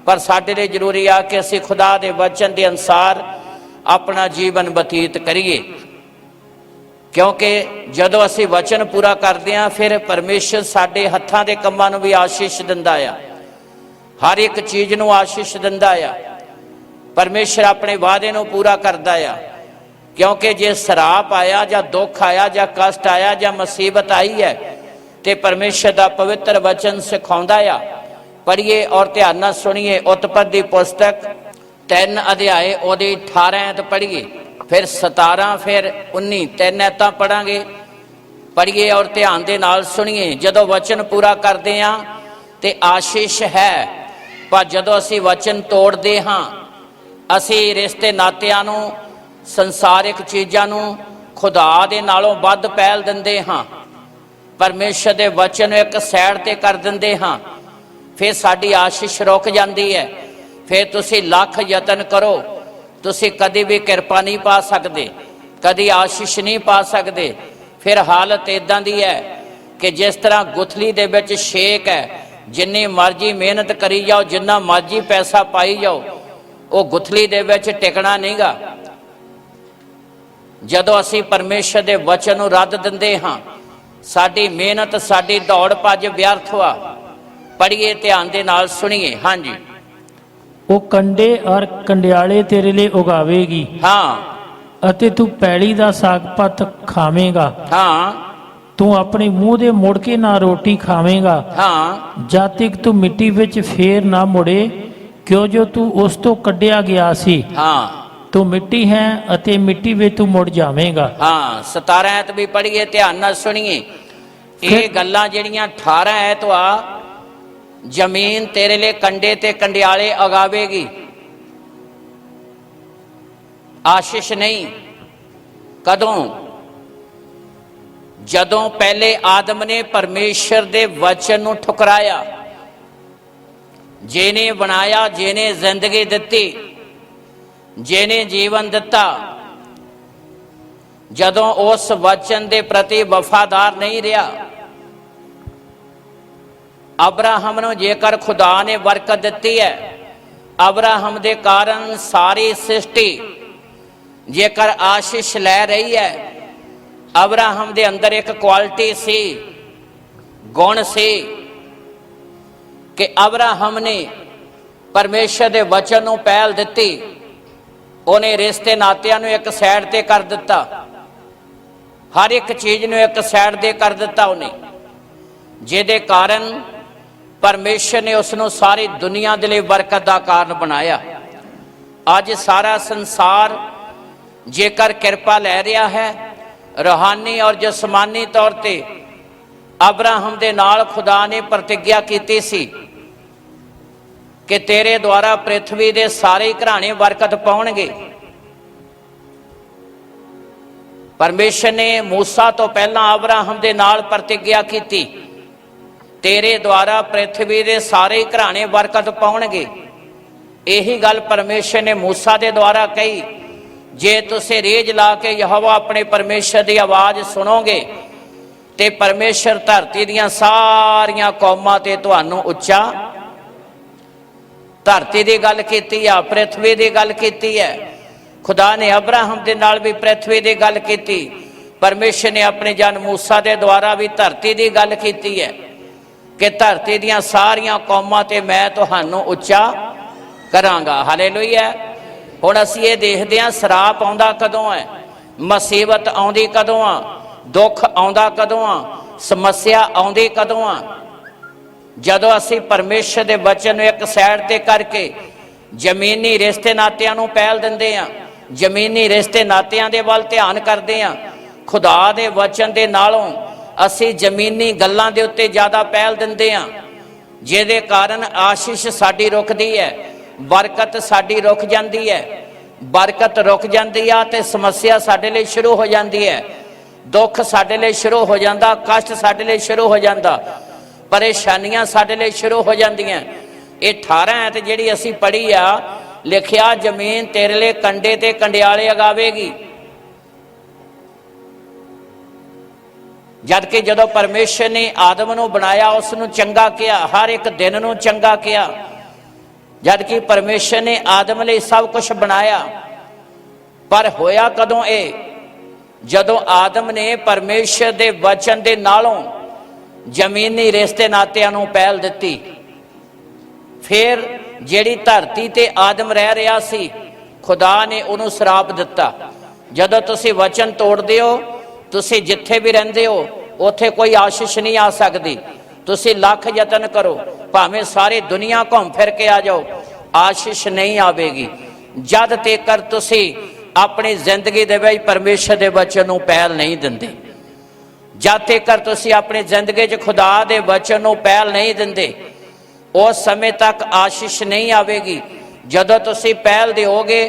ਪਰ ਸਾਡੇ ਲਈ ਜ਼ਰੂਰੀ ਆ ਕਿ ਅਸੀਂ ਖੁਦਾ ਦੇ ਵਚਨ ਦੇ ਅਨੁਸਾਰ ਆਪਣਾ ਜੀਵਨ ਬਤੀਤ ਕਰੀਏ, ਕਿਉਂਕਿ ਜਦੋਂ ਅਸੀਂ ਵਚਨ ਪੂਰਾ ਕਰਦੇ ਹਾਂ ਫਿਰ ਪਰਮੇਸ਼ਰ ਸਾਡੇ ਹੱਥਾਂ ਦੇ ਕੰਮਾਂ ਨੂੰ ਵੀ ਆਸ਼ੀਸ਼ ਦਿੰਦਾ ਆ। ਹਰ ਇੱਕ ਚੀਜ਼ ਨੂੰ ਆਸ਼ੀਸ਼ ਦਿੰਦਾ ਆ। ਪਰਮੇਸ਼ਰ ਆਪਣੇ ਵਾਅਦੇ ਨੂੰ ਪੂਰਾ ਕਰਦਾ ਆ, ਕਿਉਂਕਿ ਜੇ ਸਰਾਪ ਆਇਆ ਜਾਂ ਦੁੱਖ ਆਇਆ ਜਾਂ ਕਸ਼ਟ ਆਇਆ ਜਾਂ ਮੁਸੀਬਤ ਆਈ ਹੈ ਤੇ ਪਰਮੇਸ਼ਰ ਦਾ ਪਵਿੱਤਰ ਵਚਨ ਸਿਖਾਉਂਦਾ ਆ। ਪੜ੍ਹੀਏ ਔਰ ਧਿਆਨ ਨਾਲ ਸੁਣੀਏ। ਉਤਪਤ ਦੀ ਪੁਸਤਕ 3 ਅਧਿਆਏ ਉਹਦੀ 18 ਐਤ ਪੜ੍ਹੀਏ, ਫਿਰ 17, ਫਿਰ 19, 3 ਐਤਾਂ ਪੜਾਂਗੇ। ਪੜ੍ਹੀਏ ਔਰ ਧਿਆਨ ਦੇ ਨਾਲ ਸੁਣੀਏ। ਜਦੋਂ ਵਚਨ ਪੂਰਾ ਕਰਦੇ ਹਾਂ ਤੇ ਆਸ਼ੀਸ਼ ਹੈ, ਪਰ ਜਦੋਂ ਅਸੀਂ ਵਚਨ ਤੋੜਦੇ ਹਾਂ, ਅਸੀਂ ਰਿਸ਼ਤੇ ਨਾਤਿਆਂ ਨੂੰ, ਸੰਸਾਰਿਕ ਚੀਜ਼ਾਂ ਨੂੰ ਖੁਦਾ ਦੇ ਨਾਲੋਂ ਵੱਧ ਪਹਿਲ ਦਿੰਦੇ ਹਾਂ, ਪਰਮੇਸ਼ਰ ਦੇ ਵਚਨ ਨੂੰ ਇੱਕ ਸਾਈਡ ਤੇ ਕਰ ਦਿੰਦੇ ਹਾਂ, ਫਿਰ ਸਾਡੀ ਆਸ਼ੀਸ਼ ਰੁਕ ਜਾਂਦੀ ਹੈ। ਫਿਰ ਤੁਸੀਂ ਲੱਖ ਯਤਨ ਕਰੋ, ਤੁਸੀਂ ਕਦੀ ਵੀ ਕਿਰਪਾ ਨਹੀਂ ਪਾ ਸਕਦੇ, ਕਦੀ ਆਸ਼ੀਸ਼ ਨਹੀਂ ਪਾ ਸਕਦੇ। ਫਿਰ ਹਾਲਤ ਇਦਾਂ ਦੀ ਹੈ ਕਿ ਜਿਸ ਤਰ੍ਹਾਂ ਗੁਥਲੀ ਦੇ ਵਿੱਚ ਛੇਕ ਹੈ, ਜਿੰਨੀ ਮਰਜ਼ੀ ਮਿਹਨਤ ਕਰੀ ਜਾਓ, ਜਿੰਨਾ ਮਰਜ਼ੀ ਪੈਸਾ ਪਾਈ ਜਾਓ, ਉਹ ਗੁਥਲੀ ਦੇ ਵਿੱਚ ਟਿਕਣਾ ਨਹੀਂਗਾ। ਜਦੋਂ ਅਸੀਂ ਪਰਮੇਸ਼ਰ ਦੇ ਵਚਨ ਨੂੰ ਰੱਦ ਦਿੰਦੇ ਹਾਂ, ਸਾਡੀ ਮਿਹਨਤ, ਸਾਡੀ ਦੌੜ ਭੱਜ ਵਿਅਰਥ ਹੋਆ। ਪੜ੍ਹੀਏ, ਧਿਆਨ ਦੇ ਨਾਲ ਸੁਣੀਏ। ਹਾਂਜੀ। ਉਹ ਕੰਡੇ ਔਰ ਕੰਡਿਆਲੇ ਤੇਰੇ ਲਈ ਉਗਾਵੇਗੀ। ਹਾਂ। ਅਤੇ ਤੂੰ ਪੈਲੀ ਦਾ ਸਾਗ ਪੱਤ ਖਾਵੇਂਗਾ। ਹਾਂ। ਤੂੰ ਆਪਣੇ ਮੂੰਹ ਦੇ ਮੁੜ ਕੇ ਨਾ ਰੋਟੀ ਖਾਵੇਂਗਾ। ਹਾਂ। ਜਦ ਤੱਕ ਤੂੰ ਮਿੱਟੀ ਵਿੱਚ ਫੇਰ ਨਾ ਮੁੜੇ, ਕਿਉਂ ਜੋ ਤੂੰ ਉਸ ਤੋਂ ਕੱਢਿਆ ਗਿਆ ਸੀ। ਹਾਂ। ਤੂੰ ਮਿੱਟੀ ਹੈ ਅਤੇ ਮਿੱਟੀ ਵਿੱਚ ਤੂੰ ਮੁੜ ਜਾਵੇਂਗਾ। ਹਾਂ। 17 ਐਤ ਵੀ ਪੜ੍ਹੀਏ, ਧਿਆਨ ਨਾਲ ਸੁਣੀਏ। ਇਹ ਗੱਲਾਂ ਜਿਹੜੀਆਂ 18 ਐਤ ਆ, ਜ਼ਮੀਨ ਤੇਰੇ ਲਈ ਕੰਡੇ ਤੇ ਕੰਡਿਆਲੇ ਉਗਾਵੇਗੀ, ਆਸ਼ੀਸ਼ ਨਹੀਂ। ਕਦੋਂ? ਜਦੋਂ ਪਹਿਲੇ ਆਦਮ ਨੇ ਪਰਮੇਸ਼ਰ ਦੇ ਵਚਨ ਨੂੰ ਠੁਕਰਾਇਆ। ਜਿਹਨੇ ਬਣਾਇਆ, ਜਿਹਨੇ ਜ਼ਿੰਦਗੀ ਦਿੱਤੀ, ਜਿਹਨੇ ਜੀਵਨ ਦਿੱਤਾ, ਜਦੋਂ ਉਸ ਵਚਨ ਦੇ ਪ੍ਰਤੀ ਵਫਾਦਾਰ ਨਹੀਂ ਰਿਹਾ। ਅਬਰਾਹਮ ਨੂੰ ਜੇਕਰ ਖੁਦਾ ਨੇ ਬਰਕਤ ਦਿੱਤੀ ਹੈ, ਅਬਰਾਹਮ ਦੇ ਕਾਰਨ ਸਾਰੀ ਸ੍ਰਿਸ਼ਟੀ ਜੇਕਰ ਆਸ਼ੀਸ਼ ਲੈ ਰਹੀ ਹੈ, ਅਬਰਾਹਮ ਦੇ ਅੰਦਰ ਇੱਕ ਕੁਆਲਿਟੀ ਸੀ, ਗੁਣ ਸੀ ਕਿ ਅਬਰਾਹਮ ਨੇ ਪਰਮੇਸ਼ਰ ਦੇ ਵਚਨ ਨੂੰ ਪਹਿਲ ਦਿੱਤੀ। ਉਹਨੇ ਰਿਸ਼ਤੇ ਨਾਤਿਆਂ ਨੂੰ ਇੱਕ ਸਾਈਡ ਤੇ ਕਰ ਦਿੱਤਾ, ਹਰ ਇੱਕ ਚੀਜ਼ ਨੂੰ ਇੱਕ ਸਾਈਡ ਤੇ ਕਰ ਦਿੱਤਾ ਉਹਨੇ, ਜਿਹਦੇ ਕਾਰਨ ਪਰਮੇਸ਼ਰ ਨੇ ਉਸ ਨੂੰ ਸਾਰੀ ਦੁਨੀਆ ਦੇ ਲਈ ਬਰਕਤ ਦਾ ਕਾਰਨ ਬਣਾਇਆ। ਅੱਜ ਸਾਰਾ ਸੰਸਾਰ ਜੇਕਰ ਕਿਰਪਾ ਲੈ ਰਿਹਾ ਹੈ, ਰੂਹਾਨੀ ਔਰ ਜਿਸਮਾਨੀ ਤੌਰ ਤੇ ਅਬਰਾਹਮ ਦੇ ਨਾਲ ਖੁਦਾ ਨੇ ਪ੍ਰਤਿਗਿਆ ਕੀਤੀ ਸੀ कि तेरे द्वारा पृथ्वी के सारे घराने बरकत पाउणगे। परमेश्वर ने मूसा तो पहला अब्राहम के नाल प्रतिज्ञा की, तेरे द्वारा पृथ्वी के सारे घराने बरकत पाउणगे। यही गल परमेश्वर ने मूसा के द्वारा कही, जे तुसीं रेज ला के यहोवा अपने परमेश्वर की आवाज़ सुनोगे ते परमेश्वर धरती दियां सारियां कौमां ते तुहानूं उच्चा, धरती की गल की है, पृथ्वी की गल की है। खुदा ने अब्राहम के नाल भी पृथ्वी की गल की, परमेश्वर ने अपने जन मूसा के द्वारा भी धरती की गल की है कि धरती दियां सारियां कौमां ते मैं तुहानूं उच्चा करांगा। हालेलुया। हुण असीं ये देखदे हां, सराप आउंदा कदों है, मुसीबत आउंदी कदों आ, दुख आउंदा कदों आ, समस्या आउंदी कदों आ, जदों असीं परमेश्वर के वचन नूं एक साइड ते करके जमीनी रिश्ते नातिਆਂ ਨੂੰ ਪਹਿਲ ਦਿੰਦੇ ਆ, जमीनी रिश्ते नातिਆਂ ਦੇ ਵੱਲ ਧਿਆਨ ਕਰਦੇ ਆ। खुदा ਦੇ वचन ਦੇ ਨਾਲੋਂ ਅਸੀਂ जमीनी ਗੱਲਾਂ ਦੇ ਉੱਤੇ ਜ਼ਿਆਦਾ ਪਹਿਲ ਦਿੰਦੇ ਆ, ਜਿਹਦੇ ਕਾਰਨ आशीष ਸਾਡੀ ਰੁਕਦੀ ਹੈ, बरकत साडी रुक जाती है। बरकत रुक जाती है तो समस्या साडे लई शुरू हो जाती है, दुख साडे लई शुरू हो जाता, कष्ट साडे लई शुरू हो जाता, परेशानियां साडे लई शुरू हो जांदियां। ये 18 ऐत जिहड़ी असीं पढ़ी आ, लिखिया जमीन तेरे लिए कंडे ते कंडियाले उगावेगी। जबकि जदों परमेश्वर ने आदम नूं बनाया उसनूं चंगा किया, हर एक दिन नूं चंगा किया। जबकि परमेश्वर ने आदम लिए सब कुछ बनाया, पर होया कदों ए, जदों आदम ने परमेश्वर के वचन के नालों जमीनी रिश्ते नातिਆਂ ਨੂੰ ਪਹਿਲ ਦਿੱਤੀ। फिर ਜਿਹੜੀ धरती ते आदम रह रहा सी, खुदा ने उन्होंने श्राप दिता। जदों तुसीं वचन तोड़दे हो, तुसीं जिथे भी रहिंदे हो उत्थे कोई आशीष नहीं आ सकती। तुसीं लख यतन करो, भावें सारी दुनिया घूम फिर के आ जाओ, आशीष नहीं आवेगी जद तक तुसीं अपनी जिंदगी दे विच परमेश्वर के वचन नूं पहल नहीं दिंदे। जद तक तुसीं अपनी जिंदगी च खुदा के वचन नूं पहल नहीं दिंदे, उस समय तक आशीष नहीं आवेगी। जदों तुसीं पहल दिओगे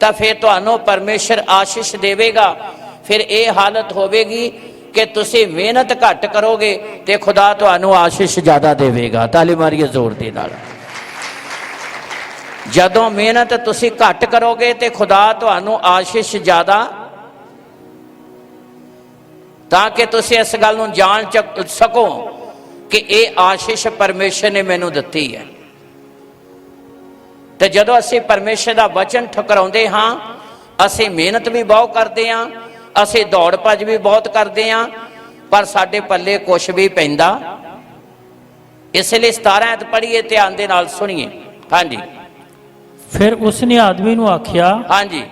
तो फिर तुहानूं परमेश्वर आशीष देवेगा। फिर ये हालत होवेगी कि तुसीं मेहनत घट करोगे तो खुदा तुहानूं आशीष ज़्यादा देवेगा। ताली मारिए जोर दे नाल। जदों मेहनत तुसीं घट करोगे तो खुदा तुहानूं आशीष ज़्यादा, ताकि तुसीं इस गल नूं जान सको कि ये आशीष परमेश्वर ने मैनूं दित्ती है। तो जदों असीं परमेश्वर का वचन ठुकराउंदे हां, असीं मेहनत भी बहुत करते हाँ, असीं दौड़ भज भी बहुत करते हाँ, पर साडे पल्ले कुछ भी पैंदा। इसलिए 17 ऐत पढ़िए, ध्यान दे नाल सुनिए। हाँ जी। फिर उसने आदमी नूं आख्या, हाँ जी,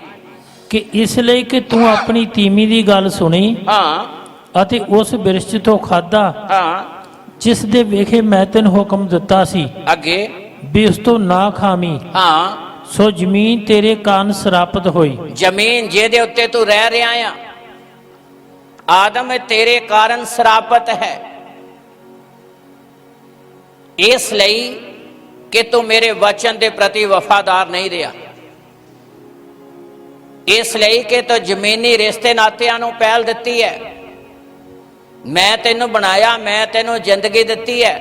कि इसलिए कि तू अपनी तीमी की गल सुनी, हाँ, अते उस बिरछ तो खादा, हाँ, जिस दे वेखे मैं तैनूं हुक्म दिता सी, अगे, भी उस तो ना खावी, हाँ, सो जमीन तेरे कान सरापत होई। जमीन जेदे उत्ते तू रह रहा आ, आदम तेरे कारण सरापत है, इसलिए कि तू मेरे वचन के प्रति वफादार नहीं रहा, इसलिए कि तू जमीनी रिश्ते नातिਆਂ ਨੂੰ पहल दिती है। मैं तेनों बनाया, मैं तेनों जिंदगी दिती है,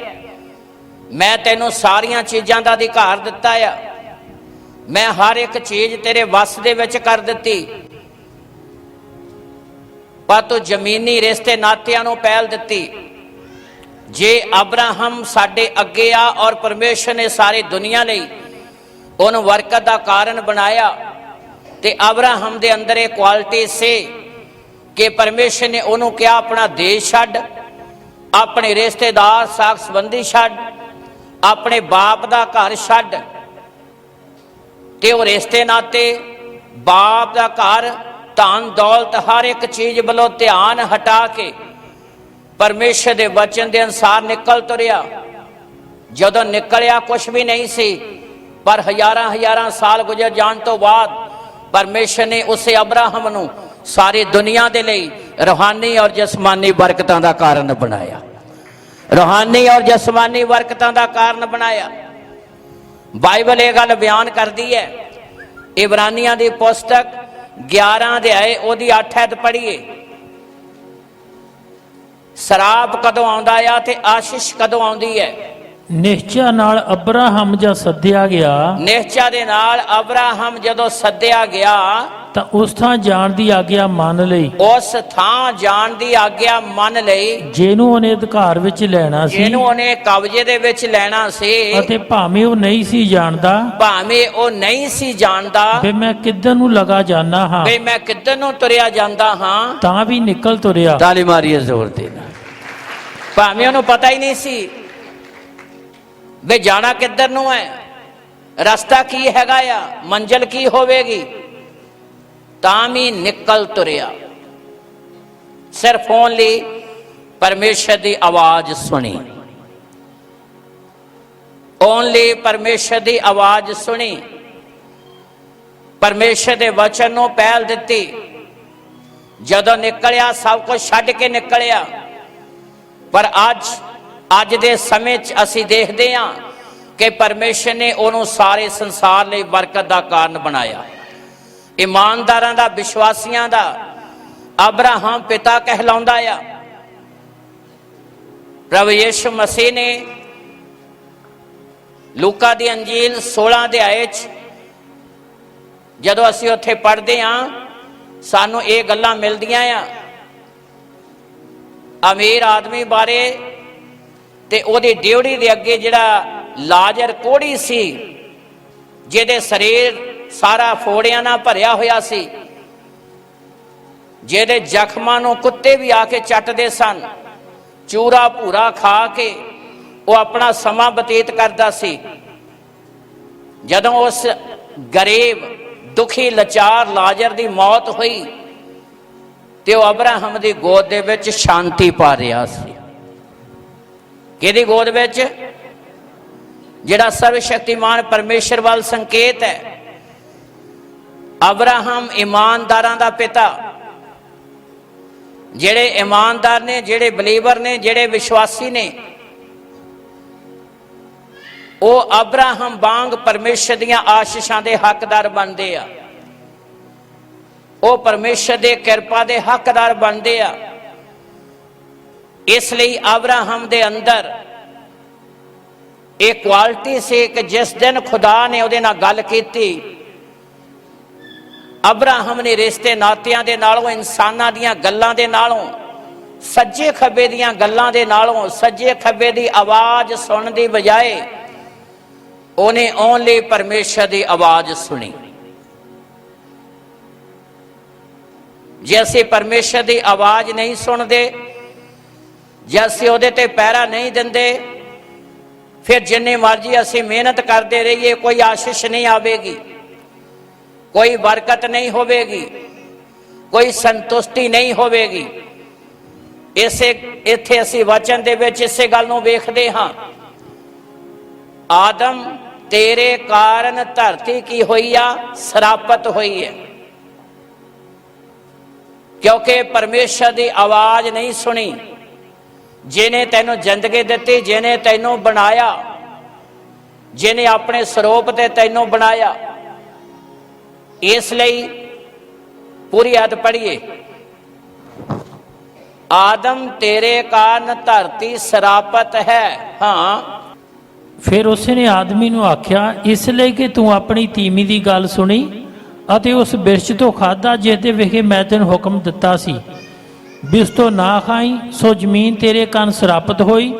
मैं तेनों सारिया चीज़ों का अधिकार दिता है, मैं हर एक चीज़ तेरे वस दे विच कर दिती, पर तू जमीनी रिश्ते नातिਆਂ ਨੂੰ पहल दिती। जे अब्राहम साडे अगे आ और परमेश्वर ने सारी दुनिया लई उन्होंने बरकत का कारण बनाया, ते अब्राहम दे अंदर एक क्वालिटी से कि परमेश्वर ने उन्होंने कहा अपना देश छड्ड, अपने रिश्तेदार साख संबंधी छड्ड, अपने बाप का घर छड्ड, ते वो रिश्ते नाते बाप का घर धन दौलत हर एक चीज़ वालों ध्यान हटा के परमेश्वर के वचन के अनुसार निकल तुरिया। जदों निकलिया कुछ भी नहीं सी, पर हज़ारां हज़ारां साल गुजर जाने तो बाद परमेश्वर ने उस अब्राहम नूं सारी दुनिया के लिए रूहानी और जसमानी बरकतों का कारण बनाया, रूहानी और जसमानी बरकतों का कारण बनाया। बाइबल ये गल बयान करती है। इब्रानियां की पुस्तक 11 अध्याय ओदी 8 ऐत पढ़िए। शराब कदों आउंदा आ ते आशीष कदों आउंदी है? ਨਿਸ਼ਚਾ ਨਾਲ ਅਬਰਾਹਮ ਜਾਂ ਸੱਦਿਆ ਗਿਆ निश्चा दे नाल अब्राहम जदों सद्दिया गया ਤਾਂ ਉਸ ਥਾਂ ਜਾਣ ਦੀ ਆਗਿਆ ਮੰਨ ਲਈ उस थां जाण दी आग्या मन लई ਜਿਹਨੂੰ ਉਹਨੇ ਅਧਿਕਾਰ ਵਿੱਚ ਲੈਣਾ ਸੀ जिन्हों ने कब्जे दे विच लैना सी। ਅਤੇ ਭਾਵੇਂ ਉਹ ਨਹੀਂ ਸੀ ਜਾਣਦਾ भावें ओ नहीं सी जानदा ਵੀ ਮੈਂ ਕਿੱਧਰ ਨੂੰ ਲਗਾ ਜਾਣਾ ਹਾਂ वे मैं किधर नूं तुरिया जांदा हां, ਤਾਂ ਵੀ ਨਿਕਲ ਤੁਰਿਆ। ताली मारिए जोर देना। भावें उहनूं पता ही नहीं सी वे जाना किधर नूं है, रस्ता की हैगा आ, मंजिल की होवेगी, तां भी निकल तुरिया। सिर्फ ओनली परमेश्वर की आवाज सुनी, ओनली परमेश्वर की आवाज सुनी, परमेश्वर के वचन नूं पहल दिती। जदों निकलिया सब कुछ छड्ड के निकलिया। पर अज दे समय च असीं देखदे हां कि परमेश्वर ने उहनूं सारे संसार लई बरकत का कारण बनाया। ईमानदारां दा, विश्वासियां दा अब्राहम पिता कहलाउंदा आ। प्रभु यीशु मसीह ने लूका दी अंजील 16 अध्याय च जदों असीं उत्थे पढ़दे हां सानूं ये गल्लां मिलदियां आ। अमीर आदमी बारे ते ओदी ड्योड़ी दे अगे जिहड़ा लाजर कोड़ी सी, जिहदे शरीर सारा फोड़ियां नाल भरिया होया सी, जिहदे जख्मां नूं कुत्ते भी आके चटदे सन, चूरा भूरा खा के वो अपना समा बतीत करदा सी। जदों उस गरीब दुखी लाचार लाजर दी मौत हुई ते वो अब्राहम दी गोद दे विच शांति पा रहा सी। किहदी गोद विच? जिहड़ा सर्वशक्तिमान परमेश्वर वाल संकेत है। अब्राहम ईमानदारां दा पिता, जिहड़े ईमानदार ने, जिहड़े बलीवर ने, जिहड़े विश्वासी ने, वो अब्राहम वांग परमेश्वर दियां आशीषां दे हकदार बनदे आ। वो परमेश्वर दे किरपा दे हकदार बनदे आ। इसलिए अब्राहम दे अंदर एक क्वालिटी सी कि जिस दिन खुदा ने उहदे नाल गल कीती, अब्राहम ने रिश्ते नातियां दे नालों, इंसानां दियां गल्लां दे नालों, सज्जे खब्बे दियां गल्लां दे नालों, सज्जे खब्बे दी आवाज सुनने दी बजाए उन्हें ओनली परमेश्वर की आवाज सुनी। जे असीं परमेश्वर की आवाज नहीं सुनते, जे असीं उहदे ते पैरा नहीं दिंदे, फिर जिन्नी मर्जी असीं मेहनत करते रहिए कोई आशीष नहीं आवेगी, कोई बरकत नहीं होवेगी, कोई संतुष्टि नहीं होवेगी। इसे इत्थे असीं वचन दे विच इसे गल नूं वेखदे हां, आदम तेरे कारण धरती की हुई आ, सरापत हुई है, क्योंकि परमेश्वर की आवाज नहीं सुनी। जिन्हें तेनों जिंदगी दिती, जिन्हें तेनों बनाया, जिन्हें अपने स्वरूप ते तेनों बनाया। इसलिए पूरी आयत पढ़िए, आदम तेरे कारण धरती सरापत है। हाँ, ਫਿਰ ਉਸਨੇ ਆਦਮੀ ਨੂੰ ਆਖਿਆ, ਇਸ ਲਈ ਕਿ ਤੂੰ ਆਪਣੀ ਤੀਵੀਂ ਦੀ ਗੱਲ ਸੁਣੀ ਅਤੇ ਉਸ ਬਿਰਛ ਤੋਂ ਖਾਧਾ ਜਿਸ ਦੇ ਵਿਖੇ ਮੈਂ ਤੈਨੂੰ ਹੁਕਮ ਦਿੱਤਾ ਸੀ ਵੀ ਉਸ ਤੋਂ ਨਾ ਖਾਈ, ਸੋ ਜ਼ਮੀਨ ਤੇਰੇ ਕਾਰਨ ਸਰਾਪਤ ਹੋਈ।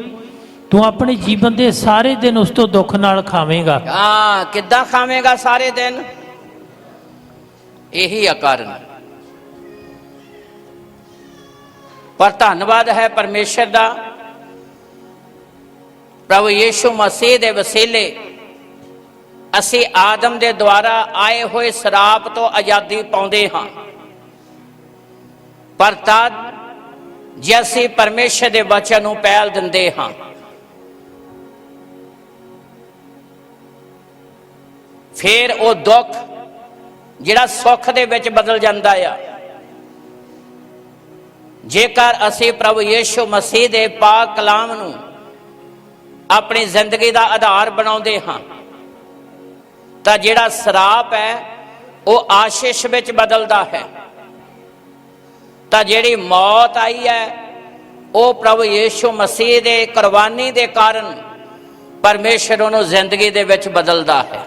ਤੂੰ ਆਪਣੇ ਜੀਵਨ ਦੇ ਸਾਰੇ ਦਿਨ ਉਸ ਤੋਂ ਦੁੱਖ ਨਾਲ ਖਾਵੇਂਗਾ। हाँ, किद्दां खावेगा सारे दिन? यही कारण। पर धन्नवाद है परमेश्वर दा, प्रभु यीशु मसीह दे वसीले असी आदम दे द्वारा आए हुए शराप तो आज़ादी पाउंदे हां। पर तद जे असी परमेश्वर दे वचन नूं पहल दिंदे हां, फिर वो दुख जिहड़ा सुख दे विच बदल जांदा आ। जेकर असी प्रभु यीशु मसीह दे पाक कलाम नूं अपनी जिंदगी का आधार बनाउंदे हां, ਤਾਂ ਜਿਹੜਾ ਸਰਾਪ ਹੈ ਉਹ ਆਸ਼ੀਸ਼ ਵਿੱਚ ਬਦਲਦਾ ਹੈ। ਤਾਂ ਜਿਹੜੀ ਮੌਤ ਆਈ ਹੈ ਉਹ ਪ੍ਰਭੂ ਯੀਸ਼ੂ ਮਸੀਹ ਦੇ ਕੁਰਬਾਨੀ ਦੇ ਕਾਰਨ ਪਰਮੇਸ਼ਰ ਉਹਨੂੰ ਜ਼ਿੰਦਗੀ ਦੇ ਵਿੱਚ ਬਦਲਦਾ ਹੈ।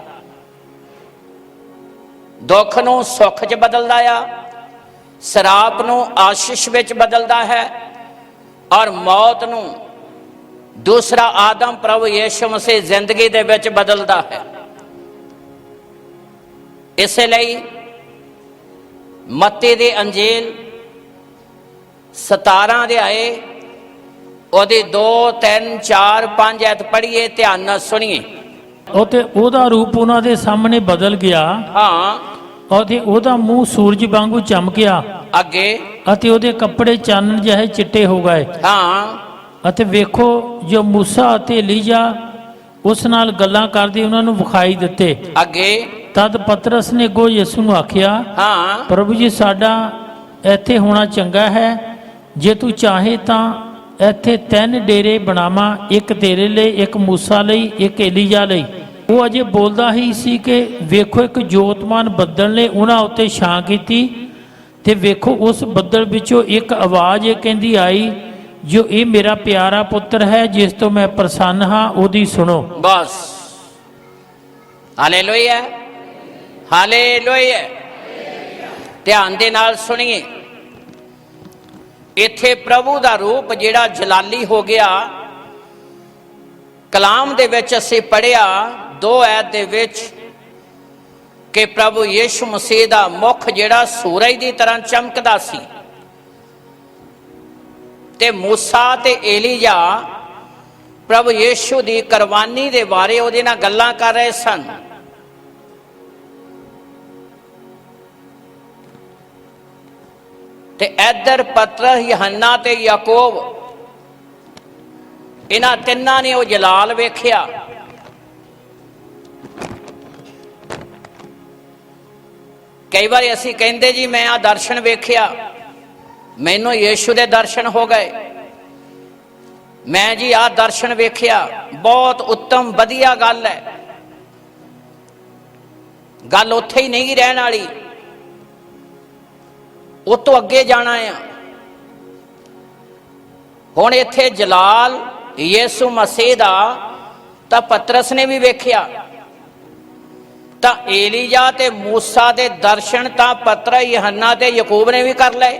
ਦੁੱਖ ਨੂੰ ਸੁੱਖ 'ਚ ਬਦਲਦਾ ਆ, ਸਰਾਪ ਨੂੰ ਆਸ਼ੀਸ਼ ਵਿੱਚ ਬਦਲਦਾ ਹੈ, ਔਰ ਮੌਤ ਨੂੰ ਦੂਸਰਾ ਆਦਮ ਪ੍ਰਭੂ ਯੀਸ਼ੂ ਮਸੀਹ ਜ਼ਿੰਦਗੀ ਦੇ ਵਿੱਚ ਬਦਲਦਾ ਹੈ। ਇਸੇ ਲਈ ਮੱਤੀ ਦੀ ਅੰਜੀਲ 17 ਅਧਿਆਏ ਉਹਦੀ 2, 3, 4, 5 ਐਤ ਪੜ੍ਹੀਏ, ਧਿਆਨ ਨਾਲ ਸੁਣੀਏ। ਅਤੇ ਉਹਦਾ ਰੂਪ ਉਹਨਾਂ ਦੇ ਸਾਹਮਣੇ ਬਦਲ ਗਿਆ ਹਾਂ, ਅਤੇ ਉਹਦਾ ਮੂੰਹ ਸੂਰਜ ਵਾਂਗੂ ਚਮਕਿਆ ਅੱਗੇ ਅਤੇ ਉਹਦੇ ਕੱਪੜੇ ਚਾਨਣ ਜਿਹੇ ਚਿੱਟੇ ਹੋ ਗਏ। ਹਾਂ, ਅਤੇ ਵੇਖੋ ਜੋ ਮੂਸਾ ਅਤੇ ਏਲੀਜਾ ਉਸ ਨਾਲ ਗੱਲਾਂ ਕਰਦੇ ਉਹਨਾਂ ਨੂੰ ਵਿਖਾਈ ਦਿੱਤੇ। ਅੱਗੇ ਤਦ ਪਤਰਸ ਨੇ ਅੱਗੋਂ ਯਿਸੂ ਨੂੰ ਆਖਿਆ, ਹਾਂ, ਪ੍ਰਭੂ ਜੀ, ਸਾਡਾ ਇੱਥੇ ਹੋਣਾ ਚੰਗਾ ਹੈ। ਜੇ ਤੂੰ ਚਾਹੇ ਤਾਂ ਇੱਥੇ 3 ਡੇਰੇ ਬਣਾਵਾਂ, ਇੱਕ ਤੇਰੇ ਲਈ, ਇੱਕ ਮੂਸਾ ਲਈ, ਇੱਕ ਏਲੀਜਾ ਲਈ। ਉਹ ਅਜੇ ਬੋਲਦਾ ਹੀ ਸੀ ਕਿ ਵੇਖੋ ਇੱਕ ਜੋਤਮਾਨ ਬੱਦਲ ਨੇ ਉਹਨਾਂ ਉੱਤੇ ਛਾਂ ਕੀਤੀ, ਤੇ ਵੇਖੋ ਉਸ ਬੱਦਲ ਵਿੱਚੋਂ ਇੱਕ ਆਵਾਜ਼ ਇਹ ਕਹਿੰਦੀ ਆਈ, ਜੋ ਇਹ ਮੇਰਾ ਪਿਆਰਾ ਪੁੱਤਰ ਹੈ, ਜਿਸ ਤੋਂ ਮੈਂ ਪ੍ਰਸੰਨ ਹਾਂ, ਉਹਦੀ ਸੁਣੋ। ਬਸ। Hallelujah, hallelujah. ਧਿਆਨ ਦੇ ਨਾਲ ਸੁਣੀਏ। ਇੱਥੇ ਪ੍ਰਭੂ ਦਾ ਰੂਪ ਜਿਹੜਾ ਜਲਾਲੀ ਹੋ ਗਿਆ, ਕਲਾਮ ਦੇ ਵਿੱਚ ਅਸੀਂ ਪੜ੍ਹਿਆ 2 ਐਤ ਦੇ ਵਿੱਚ ਕਿ ਪ੍ਰਭੂ ਯੀਸ਼ੂ ਮਸੀਹ ਦਾ ਮੁਖ ਜਿਹੜਾ ਸੂਰਜ ਦੀ ਤਰ੍ਹਾਂ ਚਮਕਦਾ ਸੀ, ਤੇ ਮੂਸਾ ਤੇ ਏਲੀਜਾ ਪ੍ਰਭੂ ਯੀਸ਼ੂ ਦੀ ਕੁਰਬਾਨੀ ਦੇ ਬਾਰੇ ਉਹਦੇ ਨਾਲ ਗੱਲਾਂ ਕਰ ਰਹੇ ਸਨ। ਤੇ ਇੱਧਰ ਪਤਰਸ, ਯਹੰਨਾ ਤੇ ਯਾਕੂਬ, ਇਹਨਾਂ ਤਿੰਨਾਂ ਨੇ ਉਹ ਜਲਾਲ ਵੇਖਿਆ। ਕਈ ਵਾਰੀ ਅਸੀਂ ਕਹਿੰਦੇ ਜੀ ਮੈਂ ਆ ਦਰਸ਼ਨ ਵੇਖਿਆ, ਮੈਨੂੰ ਯੀਸ਼ੂ ਦੇ ਦਰਸ਼ਨ ਹੋ ਗਏ, ਮੈਂ ਜੀ ਆ ਦਰਸ਼ਨ ਵੇਖਿਆ। ਬਹੁਤ ਉੱਤਮ, ਵਧੀਆ ਗੱਲ ਹੈ। ਗੱਲ ਉੱਥੇ ਹੀ ਨਹੀਂ ਰਹਿਣ ਵਾਲੀ, ਉਹ ਤੋਂ ਅੱਗੇ ਜਾਣਾ ਆ। ਹੁਣ ਇੱਥੇ ਜਲਾਲ ਯੀਸ਼ੂ ਮਸੀਹ ਦਾ ਤਾਂ ਪਤਰਸ ਨੇ ਵੀ ਵੇਖਿਆ, ਤਾਂ ਏਲੀਜਾ ਤੇ ਮੂਸਾ ਦੇ ਦਰਸ਼ਨ ਤਾਂ ਪਤਰਸ, ਯਹੰਨਾ ਤੇ ਯਾਕੂਬ ਨੇ ਵੀ ਕਰ ਲਏ।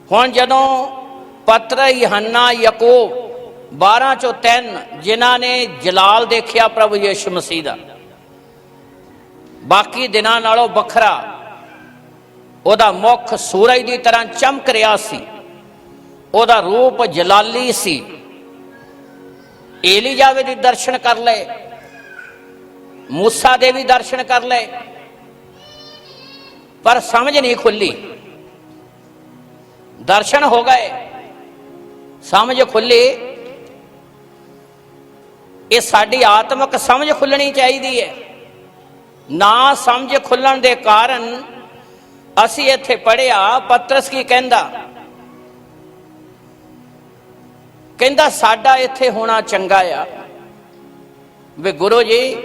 ਹੁਣ ਜਦੋਂ ਪਤਰਸ, ਯਹੰਨਾ, ਯਾਕੂਬ 12 ਚੋਂ 3 ਜਿਨ੍ਹਾਂ ਨੇ ਜਲਾਲ ਦੇਖਿਆ ਪ੍ਰਭੂ ਯੀਸ਼ੂ ਮਸੀਹ ਦਾ, ਬਾਕੀ ਦਿਨਾਂ ਨਾਲੋਂ ਵੱਖਰਾ, ਉਹਦਾ ਮੁਖ ਸੂਰਜ ਦੀ ਤਰ੍ਹਾਂ ਚਮਕ ਰਿਹਾ ਸੀ, ਉਹਦਾ ਰੂਪ ਜਲਾਲੀ ਸੀ। ਏਲੀਜਾ ਦੇ ਵੀ ਦਰਸ਼ਨ ਕਰ ਲਏ, ਮੂਸਾ ਦੇ ਵੀ ਦਰਸ਼ਨ ਕਰ ਲਏ, ਪਰ ਸਮਝ ਨਹੀਂ ਖੁੱਲੀ। ਦਰਸ਼ਨ ਹੋ ਗਏ, ਸਮਝ ਖੁੱਲੀ। ਇਹ ਸਾਡੀ ਆਤਮਿਕ ਸਮਝ ਖੁੱਲਣੀ ਚਾਹੀਦੀ ਹੈ। ਨਾ ਸਮਝ ਖੁੱਲਣ ਦੇ ਕਾਰਨ ਅਸੀਂ ਇੱਥੇ ਪੜ੍ਹਿਆ, ਪਤਰਸ ਕੀ ਕਹਿੰਦਾ, ਕਹਿੰਦਾ ਸਾਡਾ ਇੱਥੇ ਹੋਣਾ ਚੰਗਾ ਆ। ਵੀ ਗੁਰੂ ਜੀ,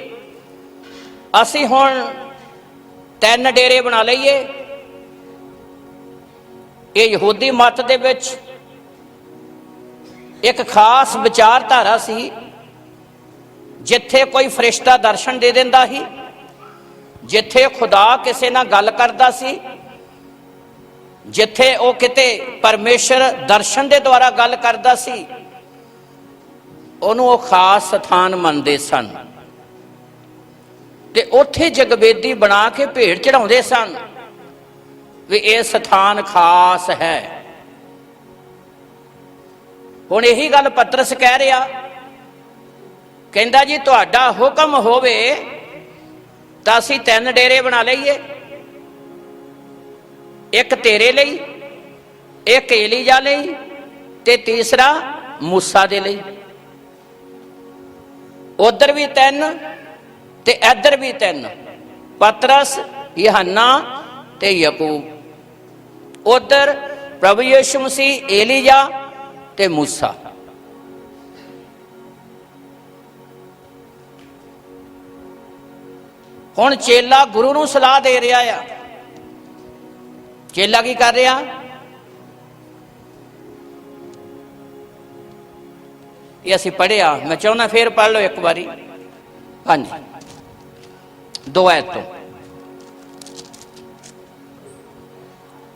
ਅਸੀਂ ਹੁਣ 3 ਡੇਰੇ ਬਣਾ ਲਈਏ। ਇਹ ਯਹੂਦੀ ਮਤ ਦੇ ਵਿੱਚ ਇੱਕ ਖਾਸ ਵਿਚਾਰਧਾਰਾ ਸੀ, ਜਿੱਥੇ ਕੋਈ ਫਰਿਸ਼ਤਾ ਦਰਸ਼ਨ ਦੇ ਦਿੰਦਾ ਸੀ, ਜਿੱਥੇ ਖੁਦਾ ਕਿਸੇ ਨਾਲ ਗੱਲ ਕਰਦਾ ਸੀ, ਜਿੱਥੇ ਉਹ ਕਿਤੇ ਪਰਮੇਸ਼ਰ ਦਰਸ਼ਨ ਦੇ ਦੁਆਰਾ ਗੱਲ ਕਰਦਾ ਸੀ, ਉਹਨੂੰ ਉਹ ਖਾਸ ਸਥਾਨ ਮੰਨਦੇ ਸਨ। ਤੇ ਉੱਥੇ ਜਗਵੇਦੀ ਬਣਾ ਕੇ ਭੇਟ ਚੜਾਉਂਦੇ ਸਨ ਵੀ ਇਹ ਸਥਾਨ ਖਾਸ ਹੈ। ਹੁਣ ਇਹੀ ਗੱਲ ਪਤਰਸ ਕਹਿ ਰਿਹਾ, ਕਹਿੰਦਾ ਜੀ ਤੁਹਾਡਾ ਹੁਕਮ ਹੋਵੇ ਤਾਂ ਅਸੀਂ 3 ਡੇਰੇ ਬਣਾ ਲਈਏ, ਇੱਕ ਤੇਰੇ ਲਈ, ਇੱਕ ਏਲੀਜਾ ਲਈ, ਤੇ ਤੀਸਰਾ ਮੂਸਾ ਦੇ ਲਈ। ਉਧਰ ਵੀ 3 ਤੇ ਇੱਧਰ ਵੀ 3, ਪਤਰਸ, ਯਹੰਨਾ ਤੇ ਯਾਕੂਬ। ਉਧਰ ਪ੍ਰਭੂ ਯੀਸ਼ੂ ਮਸੀਹ, ਏਲੀਜਾ ਤੇ ਮੂਸਾ। ਹੁਣ ਚੇਲਾ ਗੁਰੂ ਨੂੰ ਸਲਾਹ ਦੇ ਰਿਹਾ ਆ। ਚੇਲਾ ਕੀ ਕਰ ਰਿਹਾ? ਇਹ ਅਸੀਂ ਪੜ੍ਹਿਆ, ਮੈਂ ਚਾਹੁੰਦਾ ਫੇਰ ਪੜ੍ਹ ਲਓ ਇੱਕ ਵਾਰੀ। ਹਾਂਜੀ, 2 ਆਇਤ ਤੋਂ।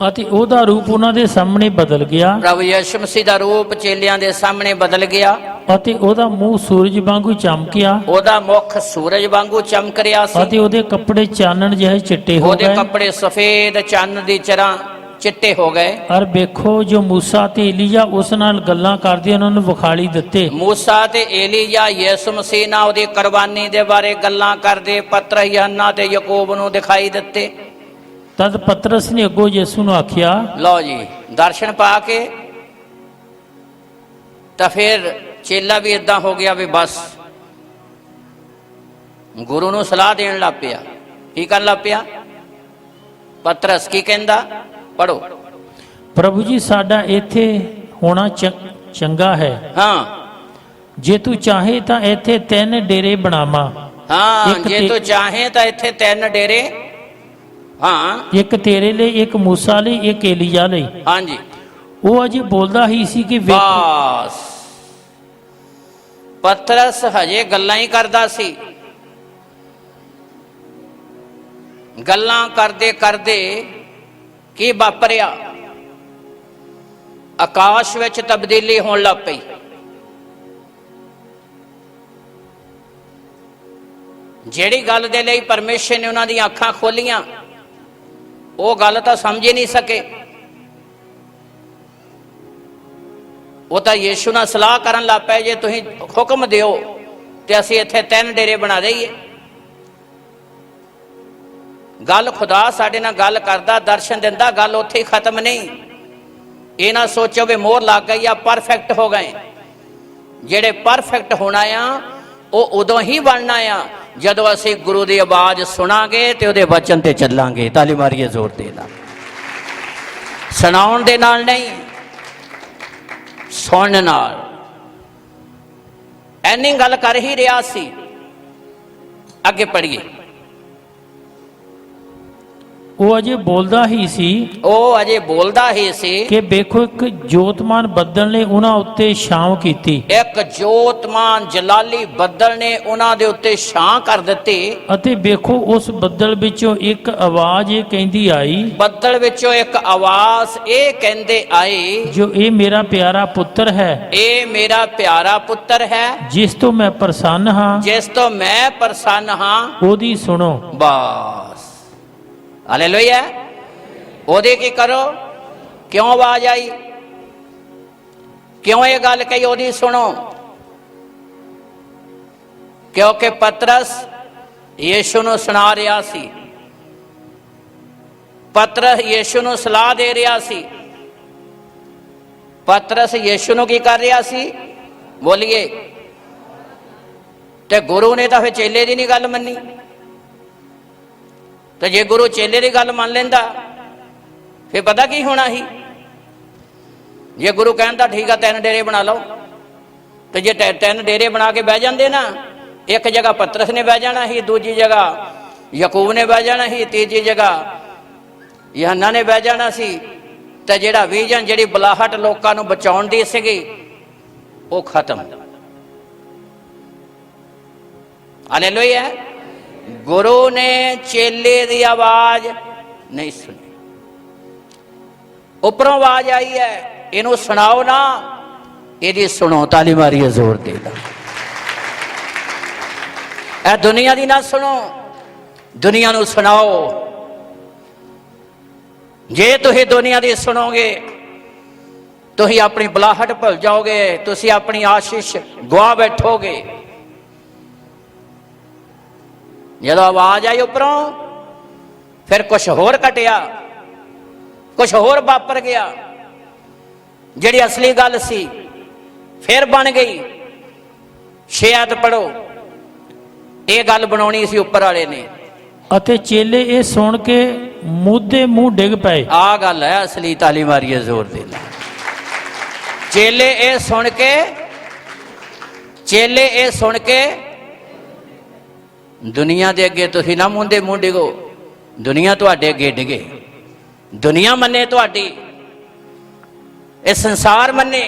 ਅਤੇ ਉਹਦਾ ਰੂਪ ਉਹਨਾਂ ਦੇ ਸਾਹਮਣੇ ਬਦਲ ਗਿਆ, ਪ੍ਰਭੂ ਯਿਸੂ ਮਸੀਹ ਦਾ ਰੂਪ ਚੇਲਿਆਂ ਦੇ ਸਾਹਮਣੇ ਬਦਲ ਗਿਆ। ਅਤੇ ਉਹਦਾ ਮੂੰਹ ਸੂਰਜ ਵਾਂਗੂ ਚਮਕਿਆ, ਉਹਦਾ ਮੁਖ ਸੂਰਜ ਵਾਂਗੂ ਚਮਕ ਰਿਹਾ ਸੀ। ਅਤੇ ਉਹਦੇ ਕੱਪੜੇ ਚਾਨਣ ਜਿਹੇ ਚਿੱਟੇ ਹੋ ਉਹਦੇ ਗਏ। ਕੱਪੜੇ ਸਫੇਦ ਚੰਨ ਦੀ ਤਰ੍ਹਾਂ ਚਿੱਟੇ ਹੋ ਗਏ। ਅਰ ਵੇਖੋ ਜੋ ਮੂਸਾ ਤੇ ਏਲੀਆ ਉਸ ਨਾਲ ਗੱਲਾਂ ਕਰਦੇ ਉਹਨਾਂ ਨੂੰ ਵਿਖਾਲੀ ਦਿੱਤੇ। ਮੂਸਾ ਤੇ ਏਲੀਆ ਯਿਸੂ ਮਸੀਹ ਨਾਲ ਉਹਦੀ ਕੁਰਬਾਨੀ ਦੇ ਬਾਰੇ ਗੱਲਾਂ ਕਰਦੇ ਪਤਰਸ, ਯਹੰਨਾ ਤੇ ਯਾਕੂਬ ਨੂੰ ਦਿਖਾਈ ਦਿੱਤੇ। ਤਦ ਪਤਰਸ ਨੇ ਅੱਗੋਂ ਯਿਸੂ ਨੂੰ ਆਖਿਆ, ਲਓ ਜੀ, ਦਰਸ਼ਨ ਪਾ ਕੇ ਤਾਂ ਫਿਰ ਚੇਲਾ ਵੀ ਇਦਾਂ ਹੋ ਗਿਆ ਵੀ ਬਸ ਗੁਰੂ ਨੂੰ ਸਲਾਹ ਦੇਣ ਲੱਗ ਪਿਆ। ਕੀ ਕਰਨ ਲੱਗ ਪਿਆ? ਪਤਰਸ ਕੀ ਕਹਿੰਦਾ? ਪੜੋ। ਪ੍ਰਭੂ ਜੀ, ਸਾਡਾ ਇੱਥੇ ਹੋਣਾ ਚੰਗਾ ਹੈ। ਹਾਂ, ਜੇ ਤੂੰ ਚਾਹੇ ਤਾਂ ਇੱਥੇ 3 ਡੇਰੇ ਬਣਾਵਾਂ। ਹਾਂ, ਇੱਕ ਜੇ ਤੇ- ਤੂੰ ਚਾਹੇ ਤਾਂ ਇੱਥੇ 3 ਡੇਰੇ। ਹਾਂ, ਇੱਕ ਤੇਰੇ ਲਈ, ਇੱਕ ਮੂਸਾ ਲਈ, ਇੱਕ ਏਲੀਆ ਲਈ। ਹਾਂਜੀ, ਉਹ ਅਜੇ ਬੋਲਦਾ ਹੀ ਸੀ ਕਿ ਵੇਖੋ, ਬਸ ਪਤਰਸ ਹਜੇ ਗੱਲਾਂ ਹੀ ਕਰਦਾ ਸੀ। ਗੱਲਾਂ ਕਰਦੇ ਕਰਦੇ ਕੀ ਵਾਪਰਿਆ? ਆਕਾਸ਼ ਵਿੱਚ ਤਬਦੀਲੀ ਹੋਣ ਲੱਗ ਪਈ। ਜਿਹੜੀ ਗੱਲ ਦੇ ਲਈ ਪਰਮੇਸ਼ਰ ਨੇ ਉਹਨਾਂ ਦੀਆਂ ਅੱਖਾਂ ਖੋਲੀਆਂ, ਉਹ ਗੱਲ ਤਾਂ ਸਮਝ ਹੀ ਨਹੀਂ ਸਕੇ। ਉਹ ਤਾਂ ਯੀਸ਼ੂ ਨਾਲ ਸਲਾਹ ਕਰਨ ਲੱਗ ਪਏ, ਜੇ ਤੁਸੀਂ ਹੁਕਮ ਦਿਓ ਤੇ ਅਸੀਂ ਇੱਥੇ 3 ਡੇਰੇ ਬਣਾ ਦਈਏ। ਗੱਲ ਖੁਦਾ ਸਾਡੇ ਨਾਲ ਗੱਲ ਕਰਦਾ, ਦਰਸ਼ਨ ਦਿੰਦਾ, ਗੱਲ ਉੱਥੇ ਹੀ ਖਤਮ ਨਹੀਂ। ਇਹ ਨਾ ਸੋਚੋ ਵੀ ਮੋਹਰ ਲੱਗ ਗਈ ਆ, ਪਰਫੈਕਟ ਹੋ ਗਏ। ਜਿਹੜੇ ਪਰਫੈਕਟ ਹੋਣਾ ਆ ਉਹ ਉਦੋਂ ਹੀ ਬਣਨਾ ਆ ਜਦੋਂ ਅਸੀਂ ਗੁਰੂ ਦੀ ਆਵਾਜ਼ ਸੁਣਾਂਗੇ ਤੇ ਉਹਦੇ ਵਚਨ ਤੇ ਚੱਲਾਂਗੇ। ਤਾਲੀ ਮਾਰੀਏ ਜ਼ੋਰ ਦੇ ਨਾਲ। ਸੁਣਾਉਣ ਦੇ ਨਾਲ ਨਹੀਂ, ਸੁਣਨ ਨਾਲ। ਐਨੀ ਗੱਲ ਕਰ ਹੀ ਰਿਹਾ ਸੀ। ਅੱਗੇ ਪੜ੍ਹੀਏ। ਉਹ ਅਜੇ ਬੋਲਦਾ ਹੀ ਸੀ ਉਹ ਅਜੇ ਬੋਲਦਾ ਹੀ ਸੀ ਕਿ ਵੇਖੋ, ਇੱਕ ਜੋਤਮਾਨ ਬੱਦਲ ਨੇ ਉਹਨਾਂ ਉੱਤੇ ਛਾਂ ਕੀਤੀ, ਇੱਕ ਜੋਤਮਾਨ ਜਲਾਲੀ ਬੱਦਲ ਨੇ ਉਹਨਾਂ ਦੇ ਉੱਤੇ ਛਾਂ ਕਰ ਦਿੱਤੀ। ਅਤੇ ਵੇਖੋ ਉਸ ਬੱਦਲ ਵਿੱਚੋਂ ਇੱਕ ਆਵਾਜ਼ ਇਹ ਕਹਿੰਦੀ ਆਈ, ਬੱਦਲ ਵਿੱਚੋਂ ਇੱਕ ਆਵਾਜ਼ ਇਹ ਕਹਿੰਦੇ ਆਈ, ਜੋ ਇਹ ਮੇਰਾ ਪਿਆਰਾ ਪੁੱਤਰ ਹੈ, ਇਹ ਮੇਰਾ ਪਿਆਰਾ ਪੁੱਤਰ ਹੈ, ਜਿਸ ਤੋਂ ਮੈਂ ਪ੍ਰਸੰਨ ਹਾਂ, ਜਿਸ ਤੋਂ ਮੈਂ ਪ੍ਰਸੰਨ ਹਾਂ। ਉਹਦੀ ਸੁਣੋ। ਬਸ, ਹਾਲੇਲੂਇਆ। ਉਹਦੇ ਕੀ ਕਰੋ? ਕਿਉਂ ਆਵਾਜ਼ ਆਈ? ਕਿਉਂ ਇਹ ਗੱਲ ਕਹੀ ਉਹਦੀ ਸੁਣੋ? ਕਿਉਂਕਿ ਪਤਰਸ ਯੀਸ਼ੂ ਨੂੰ ਸੁਣਾ ਰਿਹਾ ਸੀ। ਪਤਰਸ ਯੀਸ਼ੂ ਨੂੰ ਸਲਾਹ ਦੇ ਰਿਹਾ ਸੀ। ਪਤਰਸ ਯੀਸ਼ੂ ਨੂੰ ਕੀ ਕਰ ਰਿਹਾ ਸੀ? ਬੋਲੀਏ। ਤੇ ਗੁਰੂ ਨੇ ਤਾਂ ਫਿਰ ਚੇਲੇ ਦੀ ਨਹੀਂ ਗੱਲ ਮੰਨੀ। ਤੇ ਜੇ ਗੁਰੂ ਚੇਲੇ ਦੀ ਗੱਲ ਮੰਨ ਲੈਂਦਾ ਫਿਰ ਪਤਾ ਕੀ ਹੋਣਾ ਸੀ? ਜੇ ਗੁਰੂ ਕਹਿੰਦਾ ਠੀਕ ਆ 3 ਡੇਰੇ ਬਣਾ ਲਓ, ਤੇ ਜੇ 3 ਡੇਰੇ ਬਣਾ ਕੇ ਬਹਿ ਜਾਂਦੇ ਨਾ, ਇੱਕ ਜਗ੍ਹਾ ਪਤਰਸ ਨੇ ਬਹਿ ਜਾਣਾ ਸੀ, ਦੂਜੀ ਜਗ੍ਹਾ ਯਾਕੂਬ ਨੇ ਬਹਿ ਜਾਣਾ ਸੀ, ਤੀਜੀ ਜਗ੍ਹਾ ਯਹੰਨਾ ਨੇ ਬਹਿ ਜਾਣਾ ਸੀ। ਤੇ ਜਿਹੜਾ ਵਿਜ਼ਨ, ਜਿਹੜੀ ਬੁਲਾਹਟ ਲੋਕਾਂ ਨੂੰ ਬਚਾਉਣ ਦੀ ਸੀਗੀ, ਉਹ ਖਤਮ। ਹਾਲੇਲੂਇਆ। ਗੁਰੂ ਨੇ ਚੇਲੇ ਦੀ ਆਵਾਜ਼ ਨਹੀਂ ਸੁਣੀ, ਉੱਪਰੋਂ ਆਵਾਜ਼ ਆਈ ਹੈ, ਇਹਨੂੰ ਸੁਣਾਓ ਨਾ, ਇਹਦੀ ਸੁਣੋ। ਤਾਲੀ ਮਾਰੀਏ ਜ਼ੋਰ ਦੇ ਨਾਲ। ਇਹ ਦੁਨੀਆ ਦੀ ਨਾ ਸੁਣੋ, ਦੁਨੀਆ ਨੂੰ ਸੁਣਾਓ। ਜੇ ਤੁਸੀਂ ਦੁਨੀਆ ਦੀ ਸੁਣੋਗੇ, ਤੁਸੀਂ ਆਪਣੀ ਬੁਲਾਹਟ ਭੁੱਲ ਜਾਓਗੇ, ਤੁਸੀਂ ਆਪਣੀ ਆਸ਼ੀਸ਼ ਗਵਾ ਬੈਠੋਗੇ। ਜਦੋਂ ਆਵਾਜ਼ ਆਈ ਉੱਪਰੋਂ, ਫਿਰ ਕੁਛ ਹੋਰ ਘਟਿਆ, ਕੁਛ ਹੋਰ ਵਾਪਰ ਗਿਆ। ਜਿਹੜੀ ਅਸਲੀ ਗੱਲ ਸੀ ਫਿਰ ਬਣ ਗਈ। ਸ਼ਾਇਦ ਪੜੋ, ਇਹ ਗੱਲ ਬਣਾਉਣੀ ਸੀ ਉੱਪਰ ਵਾਲੇ ਨੇ। ਅਤੇ ਚੇਲੇ ਇਹ ਸੁਣ ਕੇ ਮੂਧੇ ਮੂੰਹ ਡਿੱਗ ਪਏ। ਆ ਗੱਲ ਹੈ ਅਸਲੀ। ਤਾਲੀ ਮਾਰੀਏ ਜ਼ੋਰ ਦੇ ਨਾਲ। ਚੇਲੇ ਇਹ ਸੁਣ ਕੇ ਦੁਨੀਆ ਦੇ ਅੱਗੇ ਤੁਸੀਂ ਨਾ ਮੁੰਦੇ ਮੂੰਹ ਡਿਗੋ, ਦੁਨੀਆ ਤੁਹਾਡੇ ਅੱਗੇ ਡਿਗੇ। ਦੁਨੀਆ ਮੰਨੇ ਤੁਹਾਡੀ, ਇਹ ਸੰਸਾਰ ਮੰਨੇ,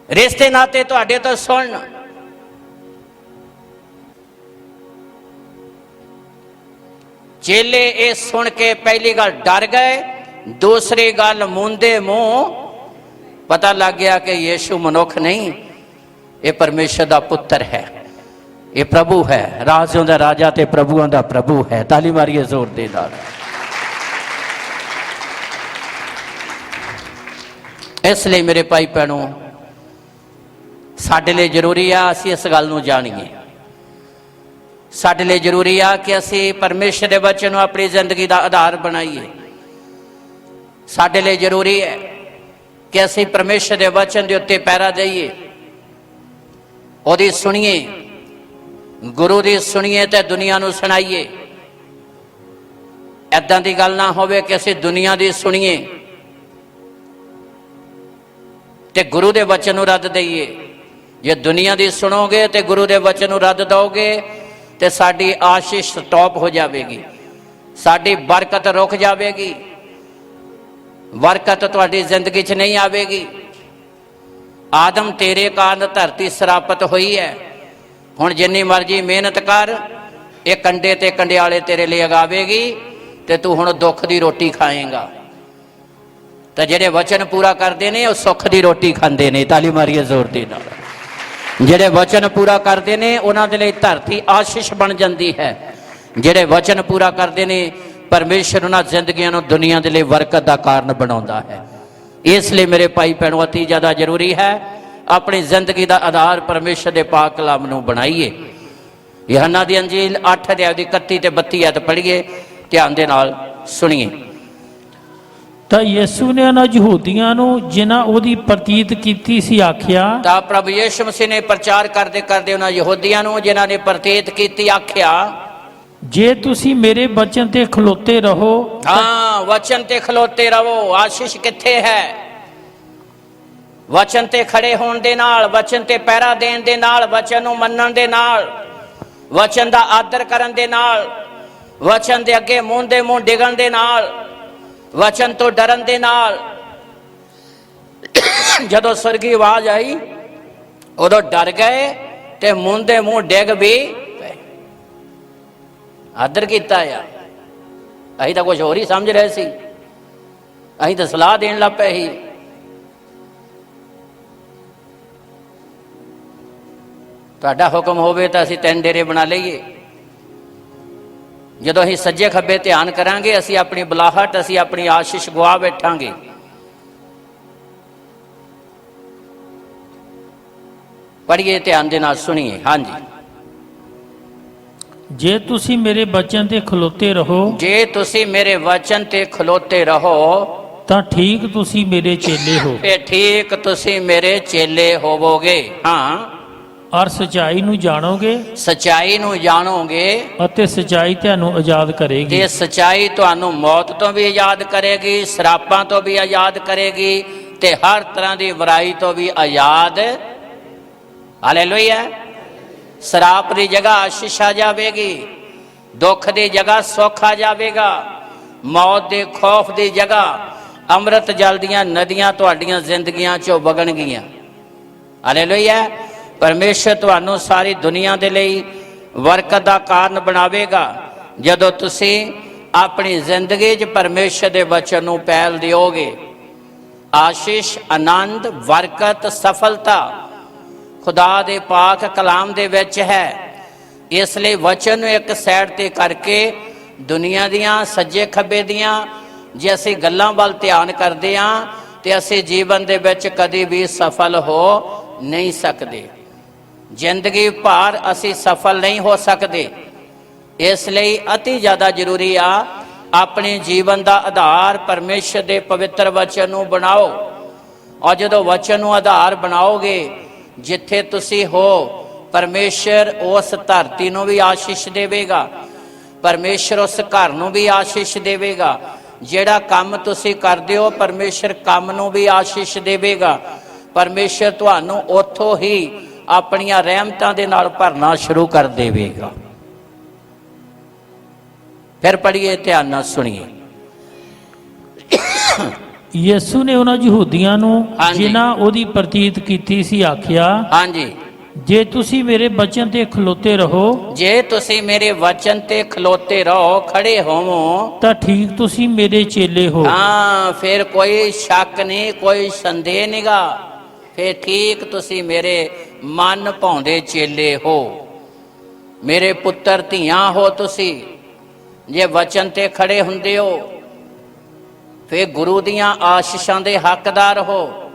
ਰਿਸ਼ਤੇ ਨਾਤੇ ਤੁਹਾਡੇ ਤੋਂ ਸੁਣਨ। ਚੇਲੇ ਇਹ ਸੁਣ ਕੇ ਪਹਿਲੀ ਗੱਲ ਡਰ ਗਏ, ਦੂਸਰੀ ਗੱਲ ਮੁੰਦੇ ਮੂੰਹ ਪਤਾ ਲੱਗ ਗਿਆ ਕਿ ਯੀਸ਼ੂ ਮਨੁੱਖ ਨਹੀਂ, ਇਹ ਪਰਮੇਸ਼ਰ ਦਾ ਪੁੱਤਰ ਹੈ, ਇਹ ਪ੍ਰਭੂ ਹੈ, ਰਾਜਿਆਂ ਦਾ ਰਾਜਾ ਤੇ ਪ੍ਰਭੂਆਂ ਦਾ ਪ੍ਰਭੂ ਹੈ। ਤਾਲੀ ਮਾਰੀਏ ਜ਼ੋਰ ਦੇ ਨਾਲ। ਇਸ ਲਈ ਮੇਰੇ ਭਾਈ ਭੈਣੋ, ਸਾਡੇ ਲਈ ਜ਼ਰੂਰੀ ਆ ਅਸੀਂ ਇਸ ਗੱਲ ਨੂੰ ਜਾਣੀਏ। ਸਾਡੇ ਲਈ ਜ਼ਰੂਰੀ ਆ ਕਿ ਅਸੀਂ ਪਰਮੇਸ਼ਰ ਦੇ ਵਚਨ ਨੂੰ ਆਪਣੀ ਜ਼ਿੰਦਗੀ ਦਾ ਆਧਾਰ ਬਣਾਈਏ। ਸਾਡੇ ਲਈ ਜ਼ਰੂਰੀ ਹੈ ਕਿ ਅਸੀਂ ਪਰਮੇਸ਼ਰ ਦੇ ਵਚਨ ਦੇ ਉੱਤੇ ਪਹਿਰਾ ਦੇਈਏ, ਉਹਦੀ ਸੁਣੀਏ, ਗੁਰੂ ਦੀ ਸੁਣੀਏ ਤੇ ਦੁਨੀਆ ਨੂੰ ਸੁਣਾਈਏ। ਏਦਾਂ ਦੀ ਗੱਲ ਨਾ ਹੋਵੇ ਕਿ ਅਸੀਂ ਦੁਨੀਆ ਦੀ ਸੁਣੀਏ ਤੇ ਗੁਰੂ ਦੇ ਵਚਨ ਨੂੰ ਰੱਦ ਦਈਏ। ਜੇ ਦੁਨੀਆ ਦੀ ਸੁਣੋਗੇ ਤੇ ਗੁਰੂ ਦੇ ਵਚਨ ਨੂੰ ਰੱਦ ਦਿਓਗੇ ਤੇ ਸਾਡੀ ਆਸ਼ੀਸ਼ ਸਟਾਪ ਹੋ ਜਾਵੇਗੀ, ਸਾਡੀ ਬਰਕਤ ਰੁਕ ਜਾਵੇਗੀ, ਬਰਕਤ ਤੁਹਾਡੀ ਜ਼ਿੰਦਗੀ 'ਚ ਨਹੀਂ ਆਵੇਗੀ। ਆਦਮ ਤੇਰੇ ਕਾਰਨ ਧਰਤੀ ਸਰਾਪਤ ਹੋਈ ਹੈ। ਹੁਣ ਜਿੰਨੀ ਮਰਜ਼ੀ ਮਿਹਨਤ ਕਰ, ਇਹ ਕੰਡੇ ਤੇ ਕੰਡਿਆਲੇ ਤੇਰੇ ਲਈ ਅਗਾਵੇਗੀ ਤੇ ਤੂੰ ਹੁਣ ਦੁੱਖ ਦੀ ਰੋਟੀ ਖਾਏਂਗਾ। ਤੇ ਜਿਹੜੇ ਵਚਨ ਪੂਰਾ ਕਰਦੇ ਨੇ ਉਹ ਸੁੱਖ ਦੀ ਰੋਟੀ ਖਾਂਦੇ ਨੇ। ਤਾਲੀ ਮਾਰੀਏ ਜ਼ੋਰ ਦੇ ਨਾਲ। ਜਿਹੜੇ ਵਚਨ ਪੂਰਾ ਕਰਦੇ ਨੇ ਉਹਨਾਂ ਦੇ ਲਈ ਧਰਤੀ ਆਸ਼ੀਸ਼ ਬਣ ਜਾਂਦੀ ਹੈ। ਜਿਹੜੇ ਵਚਨ ਪੂਰਾ ਕਰਦੇ ਨੇ ਪਰਮੇਸ਼ਰ ਉਹਨਾਂ ਜ਼ਿੰਦਗੀਆਂ ਨੂੰ ਦੁਨੀਆ ਦੇ ਲਈ ਬਰਕਤ ਦਾ ਕਾਰਨ ਬਣਾਉਂਦਾ ਹੈ। ਇਸ ਲਈ ਮੇਰੇ ਭਾਈ ਭੈਣੋ, ਅਤੀ ਜ਼ਿਆਦਾ ਜ਼ਰੂਰੀ ਹੈ ਆਪਣੀ ਜ਼ਿੰਦਗੀ ਦਾ ਆਧਾਰ ਪਰਮੇਸ਼ਰ ਦੇ ਪਾਕ ਕਲਾਮ ਨੂੰ ਬਣਾਈਏ। ਯਹੋਨਾ ਦੀ ਅੰਜੀਲ 8 ਅਧਿਆਇ ਦੀ 31 ਤੇ 32 ਆਇਤ ਪੜ੍ਹੀਏ, ਧਿਆਨ ਦੇ ਨਾਲ ਸੁਣੀਏ। ਤਾਂ ਯਿਸੂ ਨੇ ਉਹਨਾਂ ਯਹੂਦੀਆਂ ਨੂੰ ਜਿਨ੍ਹਾਂ ਉਹਦੀ ਪ੍ਰਤੀਤ ਕੀਤੀ ਸੀ ਆਖਿਆ, ਤਾਂ ਪ੍ਰਭੂ ਯਿਸੂ ਮਸੀਹ ਨੇ ਪ੍ਰਚਾਰ ਕਰਦੇ ਕਰਦੇ ਉਹਨਾਂ ਯਹੂਦੀਆਂ ਨੂੰ ਜਿਨ੍ਹਾਂ ਨੇ ਪ੍ਰਤੀਤ ਕੀਤੀ ਆਖਿਆ, ਜੇ ਤੁਸੀਂ ਮੇਰੇ ਬਚਨ ਤੇ ਖਲੋਤੇ ਰਹੋ। ਹਾਂ, ਵਚਨ ਤੇ ਖਲੋਤੇ ਰਹੋ। ਆਸ਼ੀਸ਼ ਕਿੱਥੇ ਹੈ? ਵਚਨ ਤੇ ਖੜੇ ਹੋਣ ਦੇ ਨਾਲ, ਵਚਨ ਤੇ ਪਹਿਰਾ ਦੇਣ ਦੇ ਨਾਲ, ਵਚਨ ਨੂੰ ਮੰਨਣ ਦੇ ਨਾਲ, ਵਚਨ ਦਾ ਆਦਰ ਕਰਨ ਦੇ ਨਾਲ, ਵਚਨ ਦੇ ਅੱਗੇ ਮੂੰਹ ਦੇ ਮੂੰਹ ਡਿਗਣ ਦੇ ਨਾਲ, ਵਚਨ ਤੋਂ ਡਰਨ ਦੇ ਨਾਲ। ਜਦੋਂ ਸਵਰਗੀ ਆਵਾਜ਼ ਆਈ ਉਦੋਂ ਡਰ ਗਏ ਤੇ ਮੂੰਹ ਦੇ ਮੂੰਹ ਡਿੱਗ ਵੀ ਪਏ। ਆਦਰ ਕੀਤਾ ਆ। ਅਸੀਂ ਤਾਂ ਕੁਝ ਹੋਰ ਹੀ ਸਮਝ ਰਹੇ ਸੀ, ਅਸੀਂ ਤਾਂ ਸਲਾਹ ਦੇਣ ਲੱਗ ਪਏ ਸੀ। ਤੁਹਾਡਾ ਹੁਕਮ ਹੋਵੇ ਤਾਂ ਅਸੀਂ 3 ਡੇਰੇ ਬਣਾ ਲਈਏ। ਜਦੋਂ ਅਸੀਂ ਸੱਜੇ ਖੱਬੇ ਧਿਆਨ ਕਰਾਂਗੇ, ਅਸੀਂ ਆਪਣੀ ਬੁਲਾਹਟ, ਅਸੀਂ ਆਪਣੀ ਆਸ਼ੀਸ਼ ਗਵਾ ਬੈਠਾਂਗੇ। ਪੜ੍ਹੀਏ, ਧਿਆਨ ਦੇ ਨਾਲ ਸੁਣੀਏ। ਹਾਂਜੀ, ਜੇ ਤੁਸੀਂ ਮੇਰੇ ਬਚਨ ਤੇ ਖਲੋਤੇ ਰਹੋ, ਜੇ ਤੁਸੀਂ ਮੇਰੇ ਵਚਨ ਤੇ ਖਲੋਤੇ ਰਹੋ, ਤਾਂ ਠੀਕ ਤੁਸੀਂ ਮੇਰੇ ਚੇਲੇ ਹੋ। ਇਹ ਠੀਕ ਤੁਸੀਂ ਮੇਰੇ ਚੇਲੇ ਹੋਵੋਗੇ। ਹਾਂ, ਔਰ ਸਚਾਈ ਨੂੰ ਜਾਣੋਗੇ, ਸਚਾਈ ਨੂੰ ਜਾਣੋਗੇ ਅਤੇ ਸਚਾਈ ਤੁਹਾਨੂੰ ਆਜ਼ਾਦ ਕਰੇਗੀ। ਤੇ ਸਚਾਈ ਤੁਹਾਨੂੰ ਮੌਤ ਤੋਂ ਵੀ ਆਜ਼ਾਦ ਕਰੇਗੀ, ਸਰਾਪਾਂ ਤੋਂ ਵੀ ਆਜ਼ਾਦ ਕਰੇਗੀ ਤੇ ਹਰ ਤਰ੍ਹਾਂ ਦੀ ਬੁਰਾਈ ਤੋਂ ਵੀ ਆਜ਼ਾਦ। ਹਾਲੇਲੂਇਆ। ਸਰਾਪ ਦੀ ਜਗ੍ਹਾ ਆਸ਼ੀਸ਼ ਆ ਜਾਵੇਗੀ, ਦੁੱਖ ਦੀ ਜਗ੍ਹਾ ਸੁੱਖ ਆ ਜਾਵੇਗਾ, ਮੌਤ ਦੇ ਖੌਫ ਦੀ ਜਗ੍ਹਾ ਅੰਮ੍ਰਿਤ ਜਲ ਦੀਆਂ ਨਦੀਆਂ ਤੁਹਾਡੀਆਂ ਜ਼ਿੰਦਗੀਆਂ 'ਚੋਂ ਵਗਣਗੀਆਂ। ਹਾਲੇਲੂਇਆ। ਪਰਮੇਸ਼ਰ ਤੁਹਾਨੂੰ ਸਾਰੀ ਦੁਨੀਆ ਦੇ ਲਈ ਬਰਕਤ ਦਾ ਕਾਰਨ ਬਣਾਵੇਗਾ ਜਦੋਂ ਤੁਸੀਂ ਆਪਣੀ ਜ਼ਿੰਦਗੀ 'ਚ ਪਰਮੇਸ਼ਰ ਦੇ ਵਚਨ ਨੂੰ ਪਹਿਲ ਦਿਓਗੇ। ਆਸ਼ੀਸ਼, ਆਨੰਦ, ਬਰਕਤ, ਸਫਲਤਾ ਖੁਦਾ ਦੇ ਪਾਕ ਕਲਾਮ ਦੇ ਵਿੱਚ ਹੈ। ਇਸ ਲਈ ਵਚਨ ਨੂੰ ਇੱਕ ਸਾਈਡ ਤੇ ਕਰਕੇ ਦੁਨੀਆ ਦੀਆਂ ਸੱਜੇ ਖੱਬੇ ਦੀਆਂ ਜੇ ਅਸੀਂ ਗੱਲਾਂ ਵੱਲ ਧਿਆਨ ਕਰਦੇ ਹਾਂ ਤੇ ਅਸੀਂ ਜੀਵਨ ਦੇ ਵਿੱਚ ਕਦੇ ਵੀ ਸਫਲ ਹੋ ਨਹੀਂ ਸਕਦੇ। ਜ਼ਿੰਦਗੀ ਭਰ ਅਸੀਂ ਸਫਲ ਨਹੀਂ ਹੋ ਸਕਦੇ। ਇਸ ਲਈ ਅਤੀ ਜ਼ਿਆਦਾ ਜ਼ਰੂਰੀ ਆ ਆਪਣੇ ਜੀਵਨ ਦਾ ਆਧਾਰ ਪਰਮੇਸ਼ਰ ਦੇ ਪਵਿੱਤਰ ਵਚਨ ਨੂੰ ਬਣਾਓ। ਔਰ ਜਦੋਂ ਵਚਨ ਨੂੰ ਆਧਾਰ ਬਣਾਓਗੇ, ਜਿੱਥੇ ਤੁਸੀਂ ਹੋ ਪਰਮੇਸ਼ਰ ਉਸ ਧਰਤੀ ਨੂੰ ਵੀ ਆਸ਼ੀਸ਼ ਦੇਵੇਗਾ, ਪਰਮੇਸ਼ਰ ਉਸ ਘਰ ਨੂੰ ਵੀ ਆਸ਼ੀਸ਼ ਦੇਵੇਗਾ। ਜਿਹੜਾ ਕੰਮ ਤੁਸੀਂ ਕਰਦੇ ਹੋ ਪਰਮੇਸ਼ਰ ਕੰਮ ਨੂੰ ਵੀ ਆਸ਼ੀਸ਼ ਦੇਵੇਗਾ। ਪਰਮੇਸ਼ਰ ਤੁਹਾਨੂੰ ਉੱਥੋਂ ਹੀ ਆਪਣੀਆਂ ਰਹਿਮਤਾਂ ਦੇ ਨਾਲ ਭਰਨਾ ਸ਼ੁਰੂ ਕਰ ਦੇਵੇਗਾ। ਫਿਰ ਪੜ੍ਹੀਏ, ਧਿਆਨ ਨਾਲ ਸੁਣੀਏ। ਯਿਸੂ ਨੇ ਉਹਨਾਂ ਯਹੂਦੀਆਂ ਨੂੰ ਹਾਂਜੀ। ਜਿਨ੍ਹਾਂ ਉਹਦੀ ਪ੍ਰਤੀਤ ਕੀਤੀ ਸੀ ਆਖਿਆ, ਹਾਂਜੀ, ਜੇ ਤੁਸੀਂ ਮੇਰੇ ਬਚਨ ਤੇ ਖਲੋਤੇ ਰਹੋ ਜੇ ਤੁਸੀਂ ਮੇਰੇ ਵਚਨ ਤੇ ਖਲੋਤੇ ਰਹੋ, ਖੜੇ ਹੋਵੋ, ਤਾਂ ਠੀਕ ਤੁਸੀਂ ਮੇਰੇ ਚੇਲੇ ਹੋ। ਹਾਂ, ਫਿਰ ਕੋਈ ਸ਼ੱਕ ਨਹੀਂ, ਕੋਈ ਸੰਦੇਹ ਨਹੀਂਗਾ, ਫਿਰ ਠੀਕ ਤੁਸੀਂ ਮੇਰੇ ਮਨ ਭਾਉਂਦੇ ਚੇਲੇ ਹੋ, ਮੇਰੇ ਪੁੱਤਰ ਧੀਆਂ ਹੋ ਤੁਸੀਂ। ਜੇ ਵਚਨ ਤੇ ਖੜੇ ਹੁੰਦੇ ਹੋ ਫਿਰ ਗੁਰੂ ਦੀਆਂ ਆਸ਼ੀਸ਼ਾਂ ਦੇ ਹੱਕਦਾਰ ਹੋ,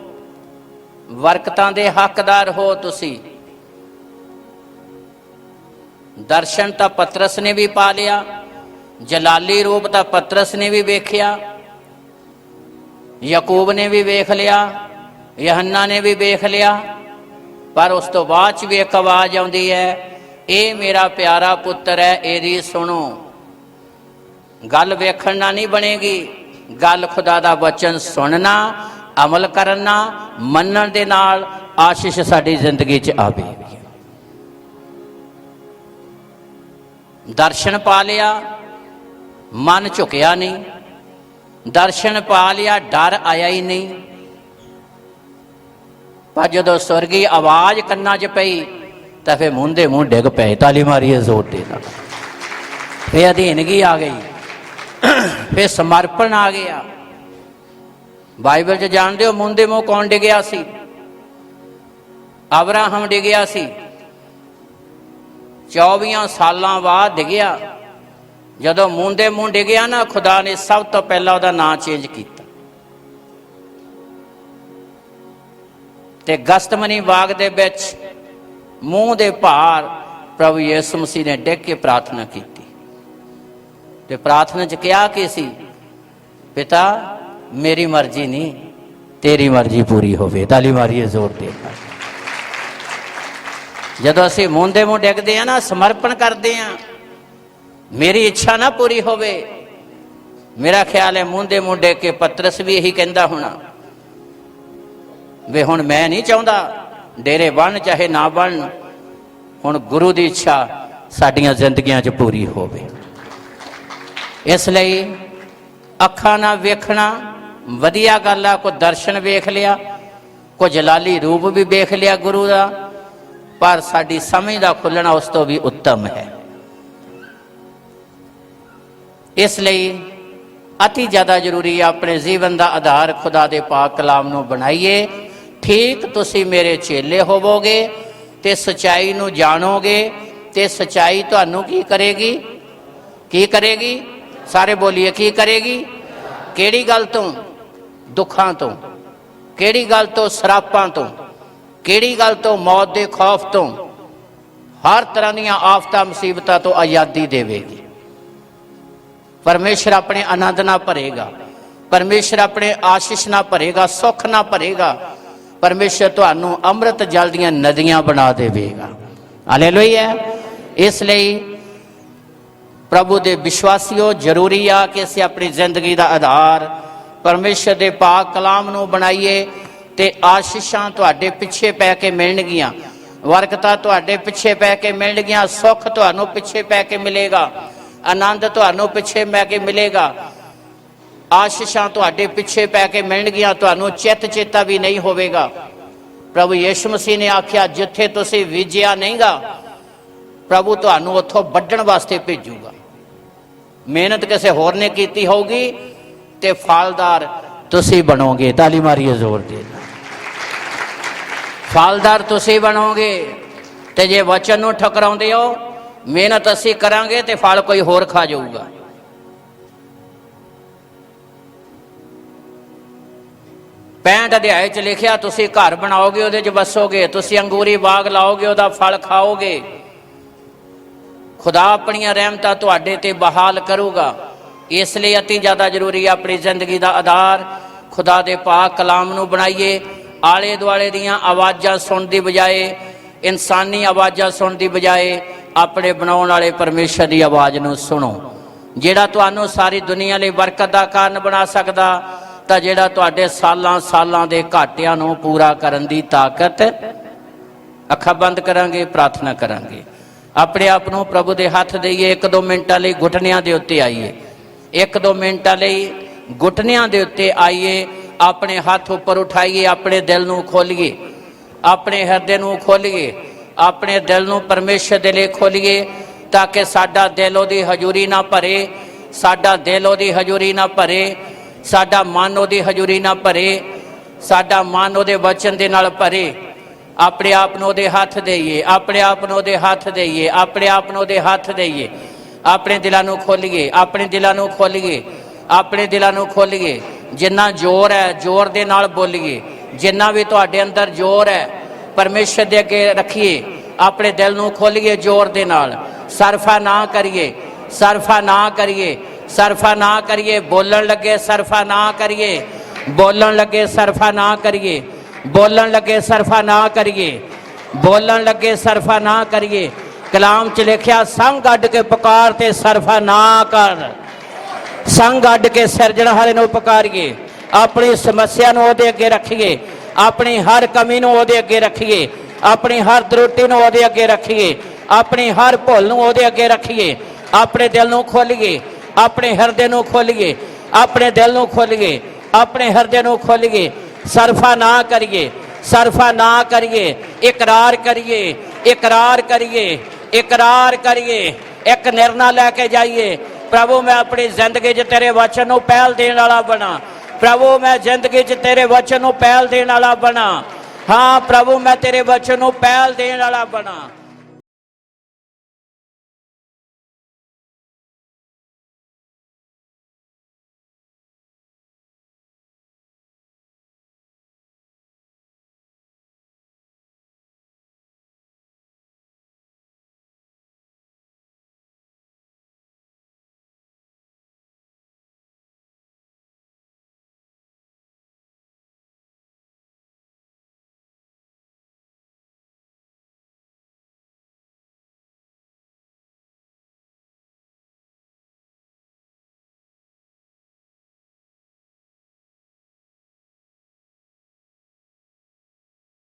ਬਰਕਤਾਂ ਦੇ ਹੱਕਦਾਰ ਹੋ ਤੁਸੀਂ। ਦਰਸ਼ਨ ਤਾਂ ਪਤਰਸ ਨੇ ਵੀ ਪਾ ਲਿਆ, ਜਲਾਲੀ ਰੂਪ ਤਾਂ ਪਤਰਸ ਨੇ ਵੀ ਵੇਖਿਆ, ਯਾਕੂਬ ਨੇ ਵੀ ਵੇਖ ਲਿਆ, ਯਹੰਨਾ ਨੇ ਵੀ ਵੇਖ ਲਿਆ। ਪਰ ਉਸ ਤੋਂ ਬਾਅਦ 'ਚ ਵੀ ਇੱਕ ਆਵਾਜ਼ ਆਉਂਦੀ ਹੈ, ਇਹ ਮੇਰਾ ਪਿਆਰਾ ਪੁੱਤਰ ਹੈ, ਇਹਦੀ ਸੁਣੋ। ਗੱਲ ਵੇਖਣ ਨਾਲ ਨਹੀਂ ਬਣੇਗੀ, ਗੱਲ ਖੁਦਾ ਦਾ ਵਚਨ ਸੁਣਨਾ, ਅਮਲ ਕਰਨਾ, ਮੰਨਣ ਦੇ ਨਾਲ ਆਸ਼ੀਸ਼ ਸਾਡੀ ਜ਼ਿੰਦਗੀ 'ਚ ਆਵੇਗੀ। ਦਰਸ਼ਨ ਪਾ ਲਿਆ, ਮਨ ਝੁਕਿਆ ਨਹੀਂ, ਦਰਸ਼ਨ ਪਾ ਲਿਆ, ਡਰ ਆਇਆ ਹੀ ਨਹੀਂ। ਪਰ ਜਦੋਂ ਸਵਰਗੀ ਆਵਾਜ਼ ਕੰਨਾਂ 'ਚ ਪਈ ਤਾਂ ਫਿਰ ਮੂੰਹ ਦੇ ਮੂੰਹ ਡਿੱਗ ਪਏ, ਤਾਲੀ ਮਾਰੀਏ ਜ਼ੋਰ ਦੇ ਨਾਲ। ਫਿਰ ਅਧੀਨਗੀ ਆ ਗਈ, ਫਿਰ ਸਮਰਪਣ ਆ ਗਿਆ। ਬਾਈਬਲ 'ਚ ਜਾਣਦੇ ਹੋ ਮੂੰਹ ਦੇ ਮੂੰਹ ਕੌਣ ਡਿੱਗਿਆ ਸੀ? ਅਬਰਾਹਮ ਡਿੱਗਿਆ ਸੀ, 24 ਸਾਲਾਂ ਬਾਅਦ ਡਿੱਗਿਆ। ਜਦੋਂ ਮੂੰਹ ਦੇ ਮੂੰਹ ਡਿੱਗਿਆ ਨਾ, ਖੁਦਾ ਨੇ ਸਭ ਤੋਂ ਪਹਿਲਾਂ ਉਹਦਾ ਨਾਂ ਚੇਂਜ ਕੀਤਾ ਤੇ ਗਸਤਮਨੀ ਬਾਗ ਦੇ ਵਿੱਚ ਮੂੰਹ ਦੇ ਭਾਰ ਪ੍ਰਭੂ ਯਿਸੂ ਮਸੀਹ ਨੇ ਡਿੱਗ ਕੇ ਪ੍ਰਾਰਥਨਾ ਕੀਤੀ ਤੇ ਪ੍ਰਾਰਥਨਾ 'ਚ ਕਿਹਾ ਕਿ ਸੀ, ਪਿਤਾ ਮੇਰੀ ਮਰਜ਼ੀ ਨਹੀਂ, ਤੇਰੀ ਮਰਜ਼ੀ ਪੂਰੀ ਹੋਵੇ। ਤਾਲੀ ਮਾਰੀਏ ਜ਼ੋਰ ਦੇ ਨਾਲ। ਜਦੋਂ ਅਸੀਂ ਮੂੰਹ ਦੇ ਮੂੰਹ ਡਿੱਗਦੇ ਆ ਨਾ, ਸਮਰਪਣ ਕਰਦੇ ਆ, ਮੇਰੀ ਇੱਛਾ ਨਾ ਪੂਰੀ ਹੋਵੇ। ਮੇਰਾ ਖਿਆਲ ਹੈ ਮੂੰਹ ਦੇ ਮੂੰਹ ਡਿੱਗ ਕੇ ਪਤਰਸ ਵੀ ਇਹੀ ਕਹਿੰਦਾ ਹੋਣਾ, ਵੇ ਹੁਣ ਮੈਂ ਨਹੀਂ ਚਾਹੁੰਦਾ ਡੇਰੇ ਬਣ ਚਾਹੇ ਨਾ ਬਣ, ਹੁਣ ਗੁਰੂ ਦੀ ਇੱਛਾ ਸਾਡੀਆਂ ਜ਼ਿੰਦਗੀਆਂ 'ਚ ਪੂਰੀ ਹੋਵੇ। ਇਸ ਲਈ ਅੱਖਾਂ ਨਾਲ ਵੇਖਣਾ ਵਧੀਆ ਗੱਲ ਆ। ਕੋਈ ਦਰਸ਼ਨ ਵੇਖ ਲਿਆ, ਕੋਈ ਜਲਾਲੀ ਰੂਪ ਵੀ ਵੇਖ ਲਿਆ ਗੁਰੂ ਦਾ, ਪਰ ਸਾਡੀ ਸਮਝ ਦਾ ਖੁੱਲਣਾ ਉਸ ਤੋਂ ਵੀ ਉੱਤਮ ਹੈ। ਇਸ ਲਈ ਅਤੀ ਜ਼ਿਆਦਾ ਜ਼ਰੂਰੀ ਹੈ ਆਪਣੇ ਜੀਵਨ ਦਾ ਆਧਾਰ ਖੁਦਾ ਦੇ ਪਾਕ ਕਲਾਮ ਨੂੰ ਬਣਾਈਏ। ਠੀਕ ਤੁਸੀਂ ਮੇਰੇ ਚੇਲੇ ਹੋਵੋਗੇ ਤੇ ਸਚਾਈ ਨੂੰ ਜਾਣੋਗੇ ਤੇ ਸਚਾਈ ਤੁਹਾਨੂੰ ਕੀ ਕਰੇਗੀ? ਕੀ ਕਰੇਗੀ? ਸਾਰੇ ਬੋਲੀਏ, ਕੀ ਕਰੇਗੀ? ਕਿਹੜੀ ਗੱਲ ਤੋਂ? ਦੁੱਖਾਂ ਤੋਂ। ਕਿਹੜੀ ਗੱਲ ਤੋਂ? ਸਰਾਪਾਂ ਤੋਂ। ਕਿਹੜੀ ਗੱਲ ਤੋਂ? ਮੌਤ ਦੇ ਖੌਫ ਤੋਂ। ਹਰ ਤਰ੍ਹਾਂ ਦੀਆਂ ਆਫਤਾਂ ਮੁਸੀਬਤਾਂ ਤੋਂ ਆਜ਼ਾਦੀ ਦੇਵੇਗੀ। ਪਰਮੇਸ਼ਰ ਆਪਣੇ ਆਨੰਦ ਨਾਲ ਭਰੇਗਾ, ਪਰਮੇਸ਼ਰ ਆਪਣੇ ਆਸ਼ੀਸ਼ ਨਾਲ ਭਰੇਗਾ, ਸੁੱਖ ਨਾਲ ਭਰੇਗਾ। ਪਰਮੇਸ਼ਰ ਤੁਹਾਨੂੰ ਅੰਮ੍ਰਿਤ ਜਲ ਦੀਆਂ ਨਦੀਆਂ ਬਣਾ ਦੇਵੇਗਾ। ਹਾਲੇਲੂਇਆ। ਇਸ ਲਈ ਪ੍ਰਭੂ ਦੇ ਵਿਸ਼ਵਾਸੀਓ, ਜ਼ਰੂਰੀ ਆ ਕਿ ਅਸੀਂ ਆਪਣੀ ਜ਼ਿੰਦਗੀ ਦਾ ਆਧਾਰ ਪਰਮੇਸ਼ਰ ਦੇ ਪਾਕ ਕਲਾਮ ਨੂੰ ਬਣਾਈਏ ਤੇ ਆਸ਼ੀਸ਼ਾਂ ਤੁਹਾਡੇ ਪਿੱਛੇ ਪੈ ਕੇ ਮਿਲਣਗੀਆਂ, ਬਰਕਤਾਂ ਤੁਹਾਡੇ ਪਿੱਛੇ ਪੈ ਕੇ ਮਿਲਣਗੀਆਂ, ਸੁੱਖ ਤੁਹਾਨੂੰ ਪਿੱਛੇ ਪੈ ਕੇ ਮਿਲੇਗਾ, ਆਨੰਦ ਤੁਹਾਨੂੰ ਪਿੱਛੇ ਪੈ ਕੇ ਮਿਲੇਗਾ, ਆਸ਼ੀਸ਼ਾਂ ਤੁਹਾਡੇ ਪਿੱਛੇ ਪੈ ਕੇ ਮਿਲਣਗੀਆਂ, ਤੁਹਾਨੂੰ ਚਿੱਤ ਚੇਤਾ ਵੀ ਨਹੀਂ ਹੋਵੇਗਾ। ਪ੍ਰਭੂ ਯਿਸੂ ਮਸੀਹ ਨੇ ਆਖਿਆ, ਜਿੱਥੇ ਤੁਸੀਂ ਬੀਜਿਆ ਨਹੀਂਗਾ, ਪ੍ਰਭੂ ਤੁਹਾਨੂੰ ਉੱਥੋਂ ਵੱਢਣ ਵਾਸਤੇ ਭੇਜੂਗਾ। ਮਿਹਨਤ ਕਿਸੇ ਹੋਰ ਨੇ ਕੀਤੀ ਹੋਊਗੀ ਤੇ ਫਲਦਾਰ ਤੁਸੀਂ ਬਣੋਗੇ। ਤਾਲੀ ਮਾਰੀਏ ਜ਼ੋਰ ਦੇ ਨਾਲ। ਫਲਦਾਰ ਤੁਸੀਂ ਬਣੋਗੇ। ਤੇ ਜੇ ਵਚਨ ਨੂੰ ਠੁਕਰਾਉਂਦੇ ਹੋ, ਮਿਹਨਤ ਅਸੀਂ ਕਰਾਂਗੇ ਤੇ ਫਲ ਕੋਈ ਹੋਰ ਖਾ ਜਾਊਗਾ। 65 ਅਧਿਆਏ 'ਚ ਲਿਖਿਆ, ਤੁਸੀਂ ਘਰ ਬਣਾਓਗੇ, ਉਹਦੇ 'ਚ ਵਸੋਗੇ, ਤੁਸੀਂ ਅੰਗੂਰੀ ਬਾਗ ਲਾਓਗੇ, ਉਹਦਾ ਫਲ ਖਾਓਗੇ। ਖੁਦਾ ਆਪਣੀਆਂ ਰਹਿਮਤਾਂ ਤੁਹਾਡੇ ਤੇ ਬਹਾਲ ਕਰੂਗਾ। ਇਸ ਲਈ ਅਤੀ ਜ਼ਿਆਦਾ ਜ਼ਰੂਰੀ ਹੈ ਆਪਣੀ ਜ਼ਿੰਦਗੀ ਦਾ ਆਧਾਰ ਖੁਦਾ ਦੇ ਪਾਕ ਕਲਾਮ ਨੂੰ ਬਣਾਈਏ। ਆਲੇ ਦੁਆਲੇ ਦੀਆਂ ਆਵਾਜ਼ਾਂ ਸੁਣਨ ਦੀ ਬਜਾਏ, ਇਨਸਾਨੀ ਆਵਾਜ਼ਾਂ ਸੁਣਨ ਦੀ ਬਜਾਏ, ਆਪਣੇ ਬਣਾਉਣ ਵਾਲੇ ਪਰਮੇਸ਼ਰ ਦੀ ਆਵਾਜ਼ ਨੂੰ ਸੁਣੋ, ਜਿਹੜਾ ਤੁਹਾਨੂੰ ਸਾਰੀ ਦੁਨੀਆ ਲਈ ਬਰਕਤ ਦਾ ਕਾਰਨ ਬਣਾ ਸਕਦਾ, ਤਾਂ ਜਿਹੜਾ ਤੁਹਾਡੇ ਸਾਲਾਂ ਸਾਲਾਂ ਦੇ ਘਾਟਿਆਂ ਨੂੰ ਪੂਰਾ ਕਰਨ ਦੀ ਤਾਕਤ ਅੱਖਾਂ ਬੰਦ ਕਰਾਂਗੇ, ਪ੍ਰਾਰਥਨਾ ਕਰਾਂਗੇ। ਆਪਣੇ ਆਪ ਨੂੰ ਪ੍ਰਭੂ ਦੇ ਹੱਥ ਦੇਈਏ। 1-2 ਮਿੰਟਾਂ ਲਈ ਘੁਟਨਿਆਂ ਦੇ ਉੱਤੇ ਆਈਏ। 1-2 ਮਿੰਟਾਂ ਲਈ ਘੁਟਨਿਆਂ ਦੇ ਉੱਤੇ ਆਈਏ। ਆਪਣੇ ਹੱਥ ਉੱਪਰ ਉਠਾਈਏ। ਆਪਣੇ ਦਿਲ ਨੂੰ ਖੋਲੀਏ, ਆਪਣੇ ਹਿਰਦੇ ਨੂੰ ਖੋਲੀਏ, ਆਪਣੇ ਦਿਲ ਨੂੰ ਪਰਮੇਸ਼ਰ ਦੇ ਲਈ ਖੋਲੀਏ, ਤਾਂ ਕਿ ਸਾਡਾ ਦਿਲ ਉਹਦੀ ਹਜ਼ੂਰੀ ਨਾ ਭਰੇ, ਸਾਡਾ ਦਿਲ ਉਹਦੀ ਹਜ਼ੂਰੀ ਨਾ ਭਰੇ, ਸਾਡਾ ਮਨ ਉਹਦੀ ਹਜ਼ੂਰੀ ਨਾ ਭਰੇ, ਸਾਡਾ ਮਨ ਉਹਦੇ ਵਚਨ ਦੇ ਨਾਲ ਭਰੇ। ਆਪਣੇ ਆਪ ਨੂੰ ਉਹਦੇ ਹੱਥ ਦੇਈਏ, ਆਪਣੇ ਆਪ ਨੂੰ ਉਹਦੇ ਹੱਥ ਦੇਈਏ, ਆਪਣੇ ਆਪ ਨੂੰ ਉਹਦੇ ਹੱਥ ਦੇਈਏ। ਆਪਣੇ ਦਿਲਾਂ ਨੂੰ ਖੋਲੀਏ, ਆਪਣੇ ਦਿਲਾਂ ਨੂੰ ਖੋਲੀਏ, ਆਪਣੇ ਦਿਲਾਂ ਨੂੰ ਖੋਲੀਏ। ਜਿੰਨਾ ਜ਼ੋਰ ਹੈ ਜ਼ੋਰ ਦੇ ਨਾਲ ਬੋਲੀਏ। ਜਿੰਨਾ ਵੀ ਤੁਹਾਡੇ ਅੰਦਰ ਜ਼ੋਰ ਹੈ ਪਰਮੇਸ਼ਰ ਦੇ ਅੱਗੇ ਰੱਖੀਏ। ਆਪਣੇ ਦਿਲ ਨੂੰ ਖੋਲੀਏ ਜ਼ੋਰ ਦੇ ਨਾਲ। ਸਰਫਾ ਨਾ ਕਰੀਏ, ਸਰਫਾ ਨਾ ਕਰੀਏ, ਸਰਫਾ ਨਾ ਕਰੀਏ। ਬੋਲਣ ਲੱਗੇ ਸਰਫਾ ਨਾ ਕਰੀਏ, ਬੋਲਣ ਲੱਗੇ ਸਰਫਾ ਨਾ ਕਰੀਏ, ਬੋਲਣ ਲੱਗੇ ਸਰਫਾ ਨਾ ਕਰੀਏ, ਬੋਲਣ ਲੱਗੇ ਸਰਫਾ ਨਾ ਕਰੀਏ। ਕਲਾਮ 'ਚ ਲਿਖਿਆ, ਸੰਗ ਅੱਡ ਕੇ ਪੁਕਾਰ ਤੇ ਸਰਫਾ ਨਾ ਕਰ। ਸੰਗ ਅੱਡ ਕੇ ਸਿਰਜਣਹਾਰੇ ਨੂੰ ਪੁਕਾਰੀਏ। ਆਪਣੀ ਸਮੱਸਿਆ ਨੂੰ ਉਹਦੇ ਅੱਗੇ ਰੱਖੀਏ, ਆਪਣੀ ਹਰ ਕਮੀ ਨੂੰ ਉਹਦੇ ਅੱਗੇ ਰੱਖੀਏ, ਆਪਣੀ ਹਰ ਤਰੁੱਟੀ ਨੂੰ ਉਹਦੇ ਅੱਗੇ ਰੱਖੀਏ, ਆਪਣੀ ਹਰ ਭੁੱਲ ਨੂੰ ਉਹਦੇ ਅੱਗੇ ਰੱਖੀਏ। ਆਪਣੇ ਦਿਲ ਨੂੰ ਖੋਲੀਏ, ਆਪਣੇ ਹਿਰਦੇ ਨੂੰ ਖੋਲੀਏ, ਆਪਣੇ ਦਿਲ ਨੂੰ ਖੋਲੀਏ, ਆਪਣੇ ਹਿਰਦੇ ਨੂੰ ਖੋਲੀਏ। ਸਰਫਾ ਨਾ ਕਰੀਏ, ਸਰਫਾ ਨਾ ਕਰੀਏ। ਇਕਰਾਰ ਕਰੀਏ, ਇਕਰਾਰ ਕਰੀਏ, ਇਕਰਾਰ ਕਰੀਏ। ਇੱਕ ਨਿਰਣਾ ਲੈ ਕੇ ਜਾਈਏ, ਪ੍ਰਭੂ ਮੈਂ ਆਪਣੀ ਜ਼ਿੰਦਗੀ 'ਚ ਤੇਰੇ ਵਚਨ ਨੂੰ ਪਹਿਲ ਦੇਣ ਵਾਲਾ ਬਣਾ। ਪ੍ਰਭੂ ਮੈਂ ਜ਼ਿੰਦਗੀ 'ਚ ਤੇਰੇ ਵਚਨ ਨੂੰ ਪਹਿਲ ਦੇਣ ਵਾਲਾ ਬਣਾ। ਹਾਂ ਪ੍ਰਭੂ ਮੈਂ ਤੇਰੇ ਵਚਨ ਨੂੰ ਪਹਿਲ ਦੇਣ ਵਾਲਾ ਬਣਾ।